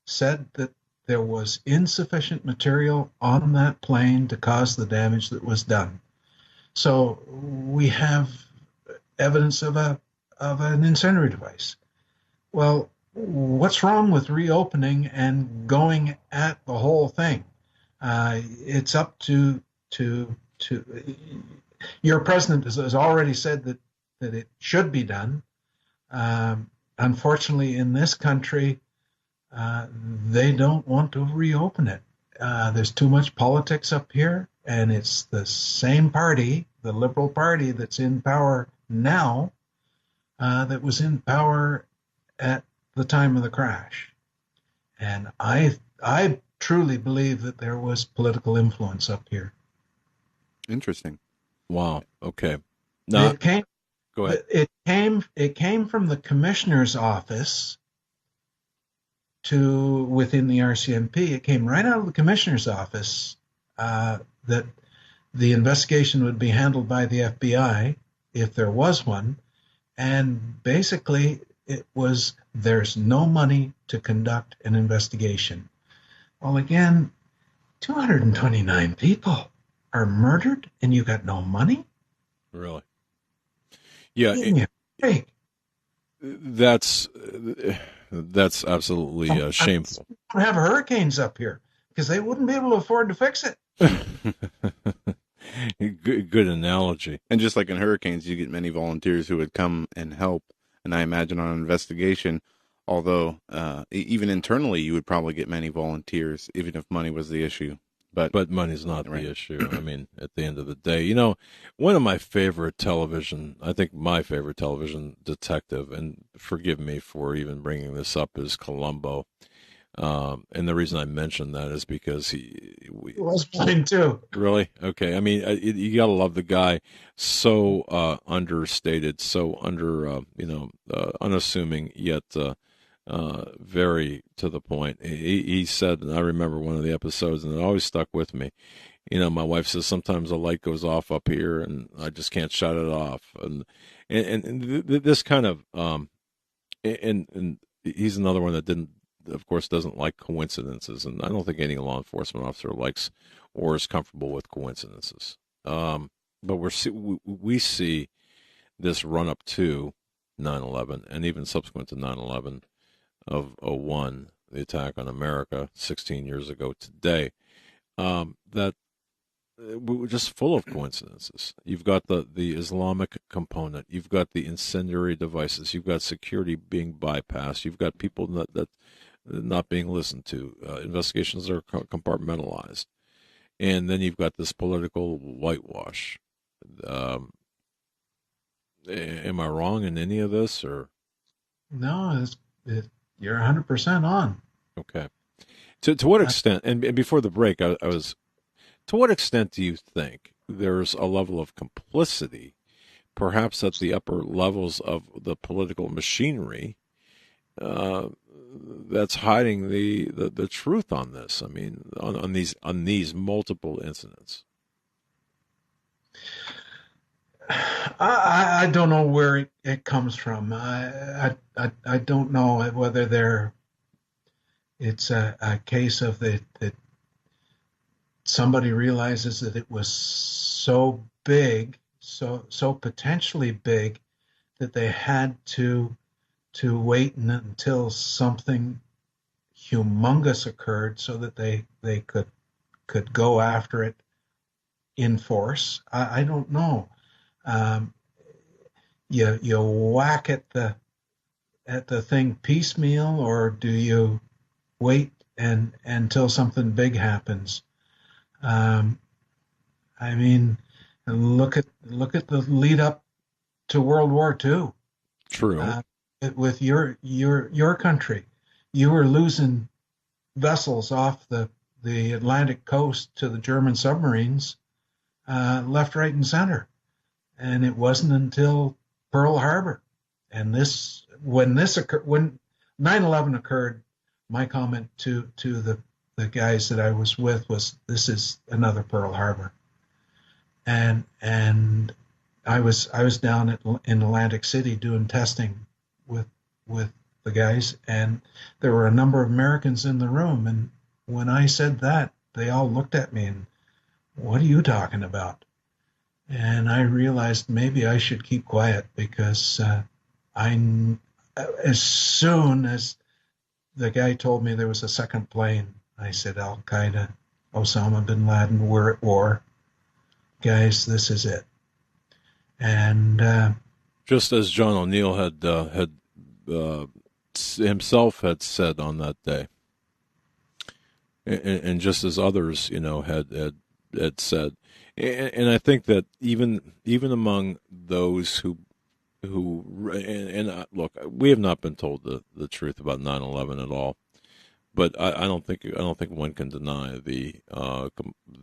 said that there was insufficient material on that plane to cause the damage that was done. So we have evidence of an incendiary device. Well, what's wrong with reopening and going at the whole thing? It's up to your president has already said that it should be done. Unfortunately, in this country, they don't want to reopen it. There's too much politics up here, and it's the same party, the Liberal Party, that's in power now, that was in power at the time of the crash. And I truly believe that there was political influence up here. Interesting. Wow. Okay. Go Go ahead. It came from the commissioner's office to within the RCMP. It came right out of the commissioner's office that the investigation would be handled by the FBI if there was one, and basically it was there's no money to conduct an investigation. Well, again, 229 people are murdered and you got no money? Really? Yeah. Give me a break. That's absolutely shameful. We don't have hurricanes up here because they wouldn't be able to afford to fix it. Good analogy. And just like in hurricanes, you get many volunteers who would come and help. And I imagine on an investigation, although even internally, you would probably get many volunteers, even if money was the issue. But money's not right. the issue. I mean, at the end of the day, one of my favorite television, I think my favorite television detective, and forgive me for even bringing this up, is Columbo. And the reason I mention that is because he was mine too. Really? Okay. I mean, you gotta love the guy. So understated, so unassuming, yet very to the point. He said, and I remember one of the episodes, and it always stuck with me. My wife says sometimes a light goes off up here, and I just can't shut it off. And this kind of and he's another one that doesn't like coincidences, and I don't think any law enforcement officer likes or is comfortable with coincidences. But we see this run up to 9/11, and even subsequent to 9/11 of 01, the attack on America 16 years ago today, that we were just full of coincidences. You've got the Islamic component, you've got the incendiary devices, you've got security being bypassed, you've got people that not being listened to, investigations are compartmentalized, and then you've got this political whitewash. Am I wrong in any of this, or? No, you're 100% on. Okay. To what extent, and before the break, I was, to what extent do you think there's a level of complicity, perhaps at the upper levels of the political machinery, that's hiding the truth on this? I mean, on these multiple incidents. I don't know where it comes from. I don't know whether it's a case of that somebody realizes that it was so big, so potentially big, that they had to wait until something humongous occurred so that they could go after it in force. I don't know. You whack at the thing piecemeal, or do you wait until something big happens? I mean, look at the lead up to World War II. True. With your country, you were losing vessels off the Atlantic coast to the German submarines, left, right, and center. And it wasn't until Pearl Harbor, and when 9/11 occurred, my comment to the guys that I was with was, this is another Pearl Harbor. And I was down in Atlantic City doing testing with the guys, and there were a number of Americans in the room, and when I said that, they all looked at me and, what are you talking about? And I realized maybe I should keep quiet, because as soon as the guy told me there was a second plane, I said, Al Qaeda, Osama bin Laden, we're at war. Guys, this is it. And just as John O'Neill had himself had said on that day, and just as others, had said. And I think that even among those who look, we have not been told the truth about 9/11 at all, but I don't think one can deny the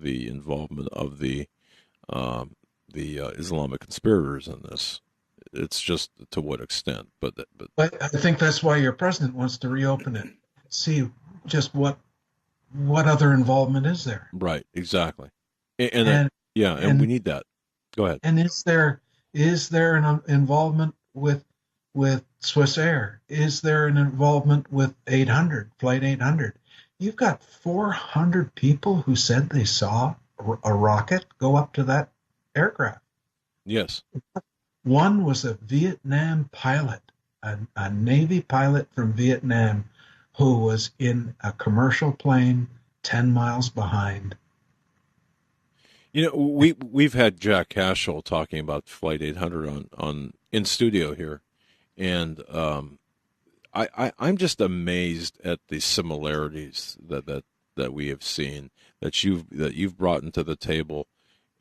involvement of the Islamic conspirators in this. It's just to what extent. But I think that's why your president wants to reopen it. See just what other involvement is there, right, exactly. And and yeah, and we and need that. Go ahead. and is there an involvement with Swiss Air? Is there an involvement with 800 Flight 800? You've got 400 people who said they saw a rocket go up to that aircraft. Yes. One was a Vietnam pilot, a Navy pilot from Vietnam, who was in a commercial plane 10 miles behind. You know, we've had Jack Cashel talking about Flight 800 on in studio here, and I'm just amazed at the similarities that we have seen that you've brought into the table,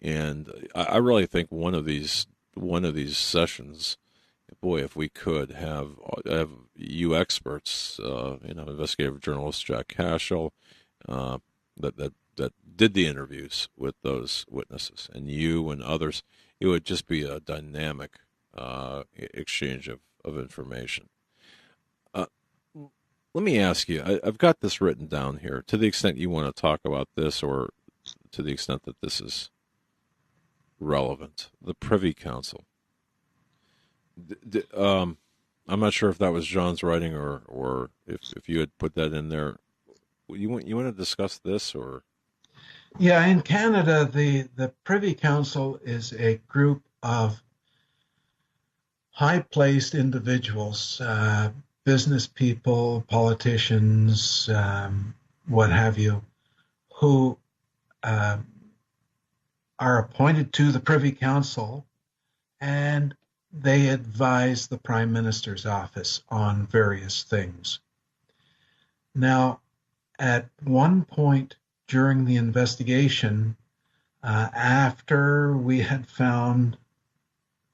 and I really think one of these sessions, boy, if we could have you experts, investigative journalist Jack Cashel, that did the interviews with those witnesses, and you and others, it would just be a dynamic exchange of information. Let me ask you, I've got this written down here, to the extent you want to talk about this, or to the extent that this is relevant. The Privy Council. I'm not sure if that was John's writing or if you had put that in there. You want to discuss this, or? Yeah, in Canada, the Privy Council is a group of high-placed individuals, business people, politicians, what have you, who are appointed to the Privy Council, and they advise the Prime Minister's office on various things. Now, at one point during the investigation, after we had found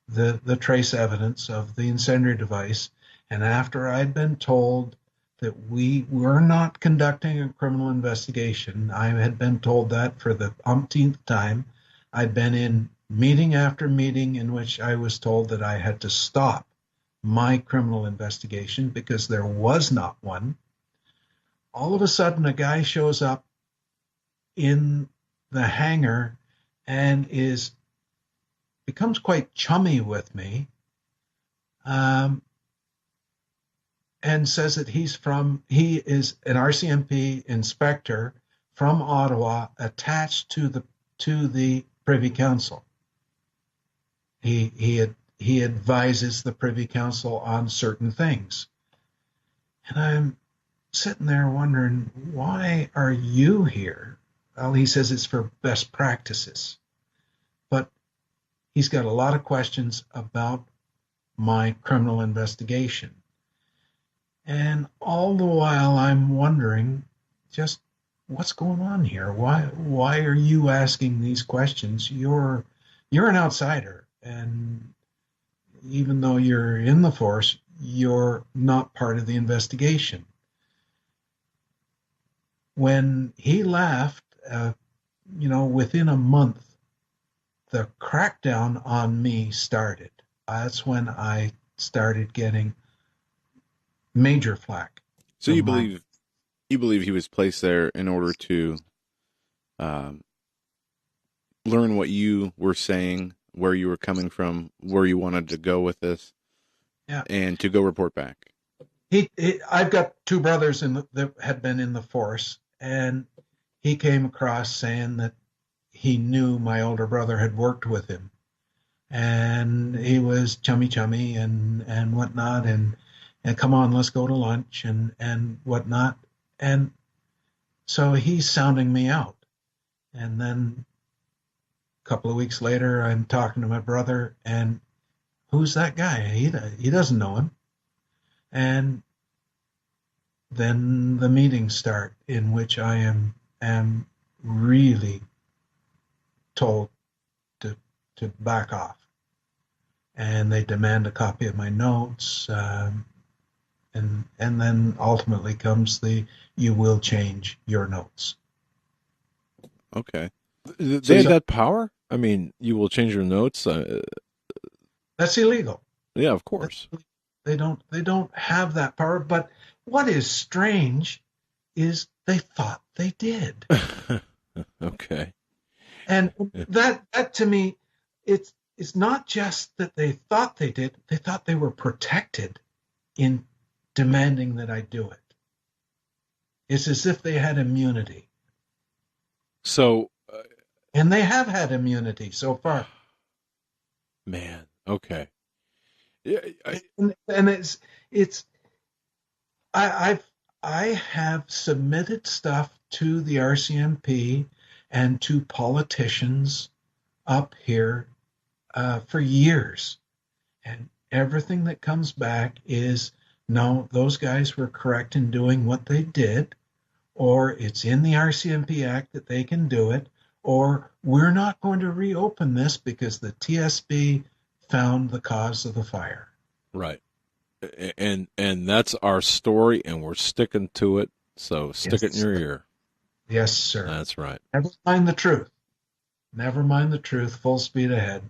the trace evidence of the incendiary device, and after I'd been told that we were not conducting a criminal investigation, I had been told that for the umpteenth time. I'd been in meeting after meeting in which I was told that I had to stop my criminal investigation because there was not one. All of a sudden, a guy shows up in the hangar and becomes quite chummy with me, and says that he is an RCMP inspector from Ottawa attached to the Privy Council. He advises the Privy Council on certain things. And I'm sitting there wondering, why are you here? Well, he says it's for best practices. But he's got a lot of questions about my criminal investigation. And all the while I'm wondering just what's going on here? Why are you asking these questions? You're an outsider, and even though you're in the force, you're not part of the investigation. When he left, within a month, the crackdown on me started. That's when I started getting major flack. So you believe he was placed there in order to learn what you were saying, where you were coming from, where you wanted to go with this, yeah, and to go report back. I've got two brothers that had been in the force, and he came across saying that he knew my older brother had worked with him, and he was chummy and whatnot, and come on, let's go to lunch and whatnot. And so he's sounding me out. And then a couple of weeks later, I'm talking to my brother, and who's that guy? He doesn't know him. And then the meetings start, in which I am really told to back off. And they demand a copy of my notes. And then ultimately comes you will change your notes. Okay. They have that power? I mean, you will change your notes? That's illegal. Yeah, of course. They don't have that power. But what is strange is they thought they did. Okay. And Yeah. that to me, it's not just that they thought they did, they thought they were protected in demanding that I do it. It's as if they had immunity. So, And they have had immunity so far. man, okay. Yeah, And it's I've I have submitted stuff to the RCMP and to politicians up here for years, and everything that comes back is no, those guys were correct in doing what they did, or it's in the RCMP Act that they can do it, or we're not going to reopen this because the TSB found the cause of the fire. right. And that's our story, and we're sticking to it. So stick Yes, it in your sir. ear. Yes, sir. That's right. Never mind the truth. Never mind the truth. Full speed ahead.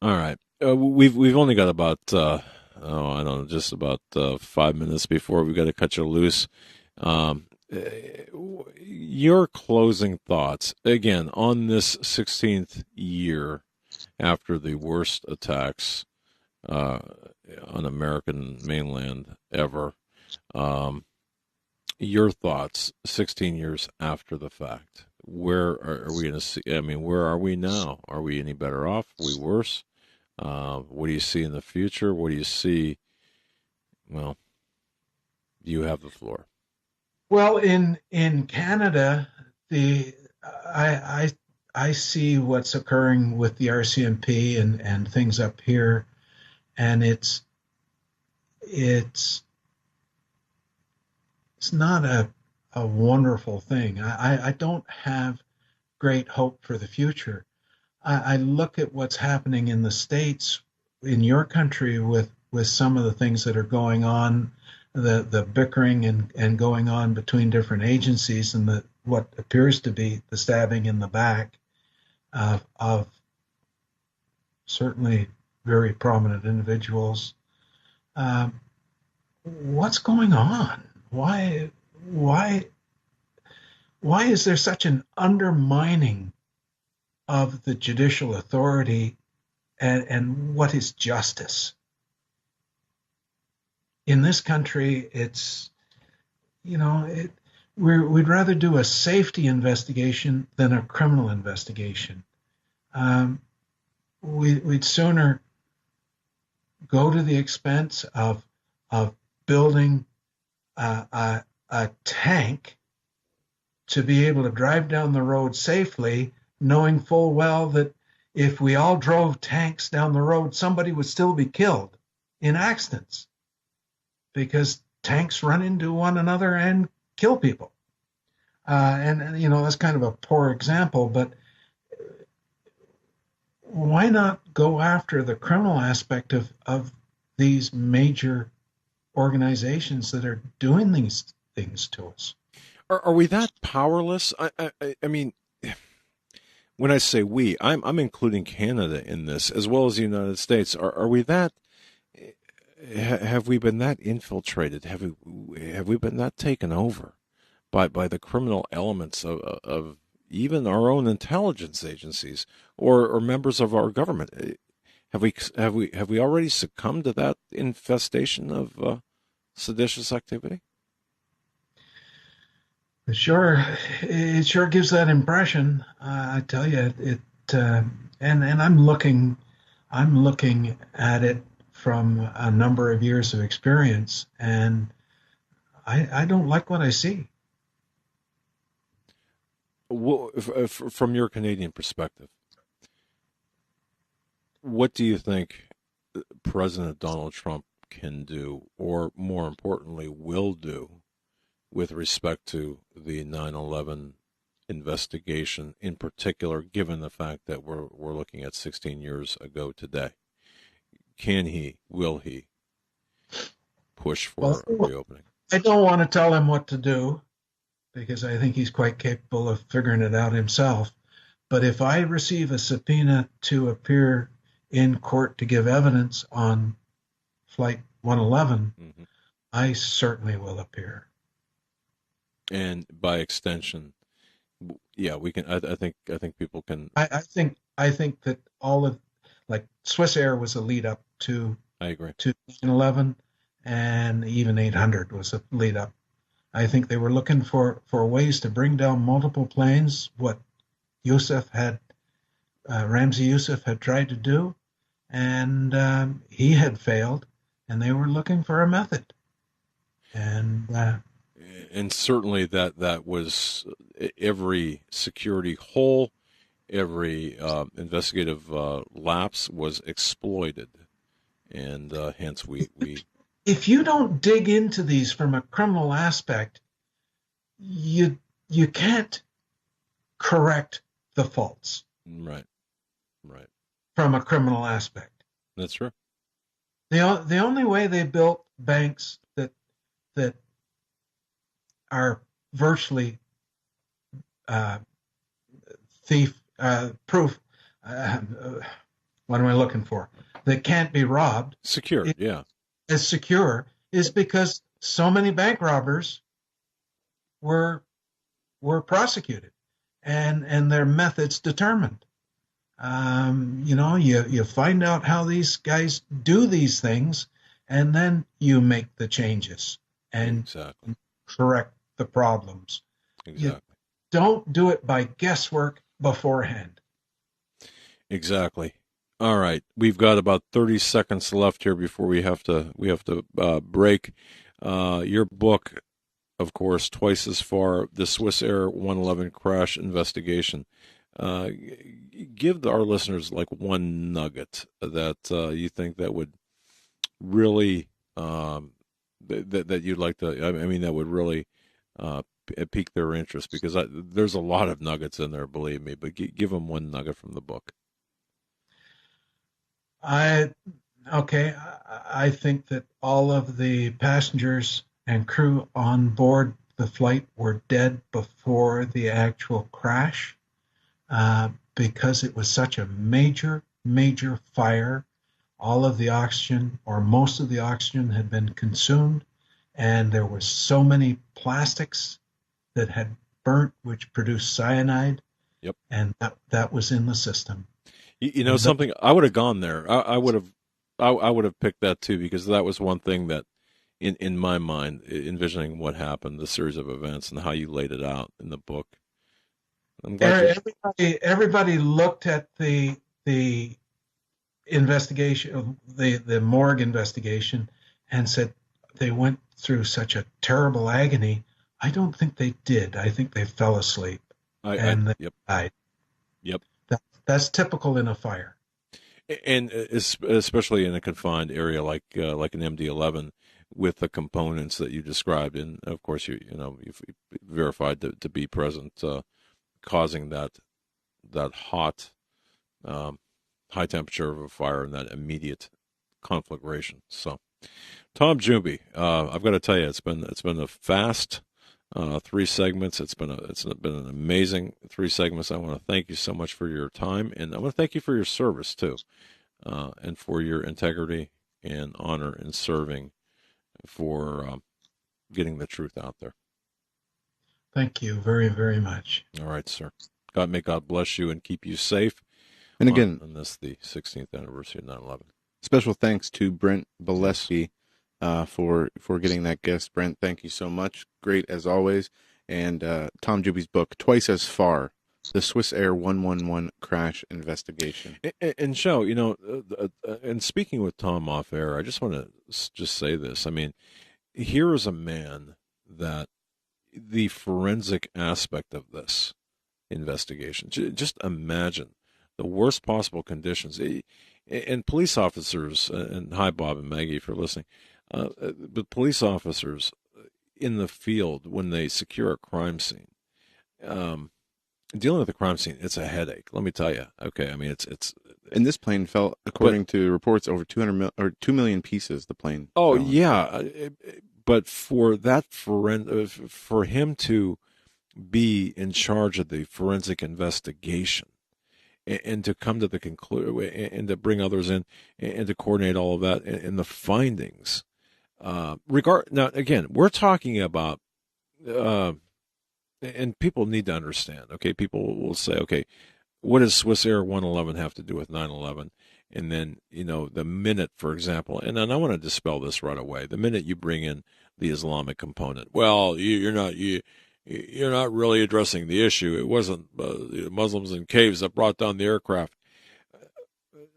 All right. We've only got about I don't know, just about 5 minutes before we got to cut you loose. Um, your closing thoughts again on this 16th year after the worst attacks uh, on American mainland ever. Um, your thoughts 16 years after the fact. Where are we going to see? I mean, where are we now? Are we any better off? Are we worse? What do you see in the future? What do you see? Well, you have the floor. Well, in Canada, the I I see what's occurring with the RCMP and things up here, and it's it's not a wonderful thing. I don't have great hope for the future. I look at what's happening in the States, in your country, with some of the things that are going on, the bickering and going on between different agencies, and the what appears to be the stabbing in the back of certainly very prominent individuals. What's going on? Why why is there such an undermining of the judicial authority and what is justice? In this country, it's, you know, we'd rather do a safety investigation than a criminal investigation. Um, we'd sooner go to the expense of building a tank to be able to drive down the road safely, knowing full well that if we all drove tanks down the road, somebody would still be killed in accidents because tanks run into one another and kill people. And you know, that's kind of a poor example, but why not go after the criminal aspect of these major organizations that are doing these things to us? Are we that powerless? I mean, when I say we, I'm including Canada in this as well as the United States. Are we that? Have we been that infiltrated? Have we been that taken over by the criminal elements of even our own intelligence agencies or members of our government? Have we already succumbed to that infestation of seditious activity? It sure gives that impression. I tell you, and I'm looking at it from a number of years of experience, and I don't like what I see. Well, from your Canadian perspective, what do you think President Donald Trump can do, or more importantly, will do with respect to the 9/11 investigation, in particular, given the fact that we're looking at 16 years ago today? Can he, will he push Well, for a reopening? I don't want to tell him what to do because I think he's quite capable of figuring it out himself. But if I receive a subpoena to appear in court to give evidence on Flight 111, Mm-hmm. I certainly will appear. And by extension, yeah, we can. I think people can. I think that all of, like, Swiss Air was a lead up I agree. to 911, and even 800 was a lead up. I think they were looking for ways to bring down multiple planes, what Yusuf had, Ramzi Yusuf had tried to do, and he had failed, and they were looking for a method. And And certainly that was every security hole, every investigative lapse was exploited, and hence we if you don't dig into these from a criminal aspect, you can't correct the faults right from a criminal aspect. that's true. The only way they built banks that are virtually uh, thief proof. What am I looking for? That can't be robbed. Secure, yeah. As secure is because so many bank robbers were prosecuted and their methods determined. You find out how these guys do these things, and then you make the changes and Exactly. correct the problems. Exactly. You don't do it by guesswork beforehand. Exactly. All right, we've got about 30 seconds left here before we have to break. Your book, of course, Twice as Far: The Swiss Air 111 Crash Investigation. Give our listeners like one nugget that you think that would really that you'd like to. I mean, that would really pique their interest, because there's a lot of nuggets in there, believe me. But give them one nugget from the book. I think that all of the passengers and crew on board the flight were dead before the actual crash, because it was such a major fire. All of the oxygen, or most of the oxygen, had been consumed, and there were so many plastics that had burnt, which produced cyanide. Yep. And that was in the system. You know something? I would have gone there. I would have picked that too, because that was one thing that, in my mind, envisioning what happened, the series of events, and how you laid it out in the book. I'm glad everybody looked at the investigation, the morgue investigation, and said they went through such a terrible agony. I don't think they did. I think they fell asleep and they died. Yep. That's typical in a fire. And especially in a confined area like an MD-11, with the components that you described, and of course you've verified to be present, causing that hot, high temperature of a fire and that immediate conflagration. So, Tom Jumby, I've got to tell you, it's been a fast 3 segments. It's been an amazing 3 segments. I want to thank you so much for your time, and I want to thank you for your service too, and for your integrity and honor in serving, for getting the truth out there. Thank you very, very much. All right, sir. May God bless you and keep you safe. And again, on this, the 16th anniversary of 9/11. Special thanks to Brent Bolesky for getting that guest. Brent, thank you so much. Great as always. And Tom Jumby's book, Twice as Far: The Swiss Air 111 Crash Investigation. And Joe, and speaking with Tom off air, I just want to just say this. I mean, here is a man that the forensic aspect of this investigation, just imagine the worst possible conditions. And police officers, and hi, Bob and Maggie, for listening, but police officers in the field, when they secure a crime scene, dealing with a crime scene, it's a headache. Let me tell you. Okay, I mean, it's. And this plane fell, according to reports, over 2 million pieces. The plane. Oh fell. Yeah, but for him to be in charge of the forensic investigation, and to come to the conclusion and to bring others in and to coordinate all of that and the findings. Now again, we're talking about, and people need to understand. Okay, people will say, okay, what does Swissair 111 have to do with 9/11? And then, the minute, for example, and then I want to dispel this right away. The minute you bring in the Islamic component, well, you're not really addressing the issue. It wasn't Muslims in caves that brought down the aircraft.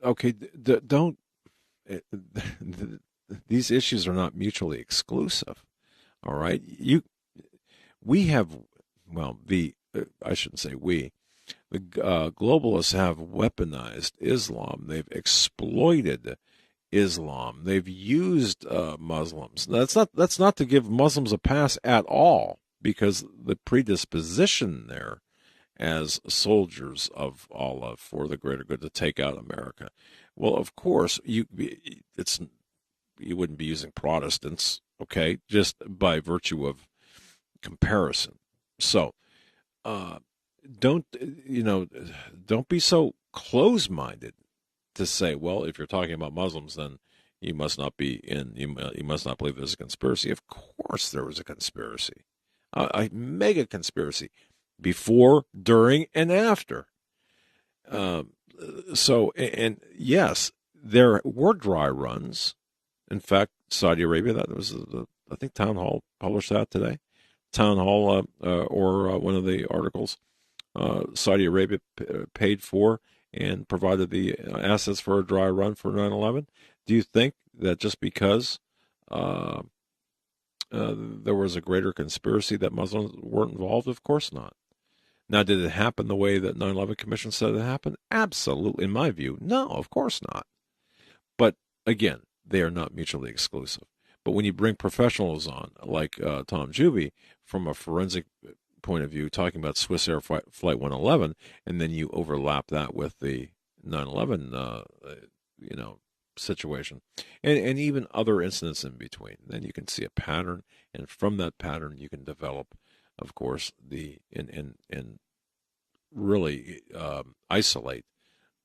Okay, don't. These issues are not mutually exclusive. All right, we have, I shouldn't say we. The globalists have weaponized Islam. They've exploited Islam. They've used Muslims. That's not to give Muslims a pass at all, because the predisposition there as soldiers of Allah for the greater good to take out America. Well, of course, you wouldn't be using Protestants, okay, just by virtue of comparison. So, don't be so close-minded to say, well, if you're talking about Muslims, then you must not you must not believe there's a conspiracy. Of course there was a conspiracy, a mega conspiracy, before, during, and after. And yes, there were dry runs. In fact, Saudi Arabia, that was I think Town Hall published that today. Town Hall or one of the articles. Saudi Arabia paid for and provided the assets for a dry run for 9/11. Do you think that just because there was a greater conspiracy that Muslims weren't involved? Of course not. Now, did it happen the way that 9/11 Commission said it happened? Absolutely, in my view, no, of course not. But again, they are not mutually exclusive. But when you bring professionals on, like Tom Juby, from a forensic point of view, talking about Swissair Flight 111, and then you overlap that with the 9/11, situation, and even other incidents in between, then you can see a pattern, and from that pattern you can develop, of course, and really isolate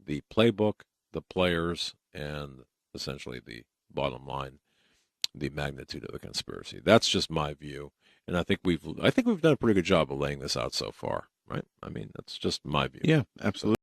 the playbook, the players, and essentially the bottom line, the magnitude of the conspiracy. That's just my view. And I think we've done a pretty good job of laying this out so far, right? I mean, that's just my view. Yeah, absolutely.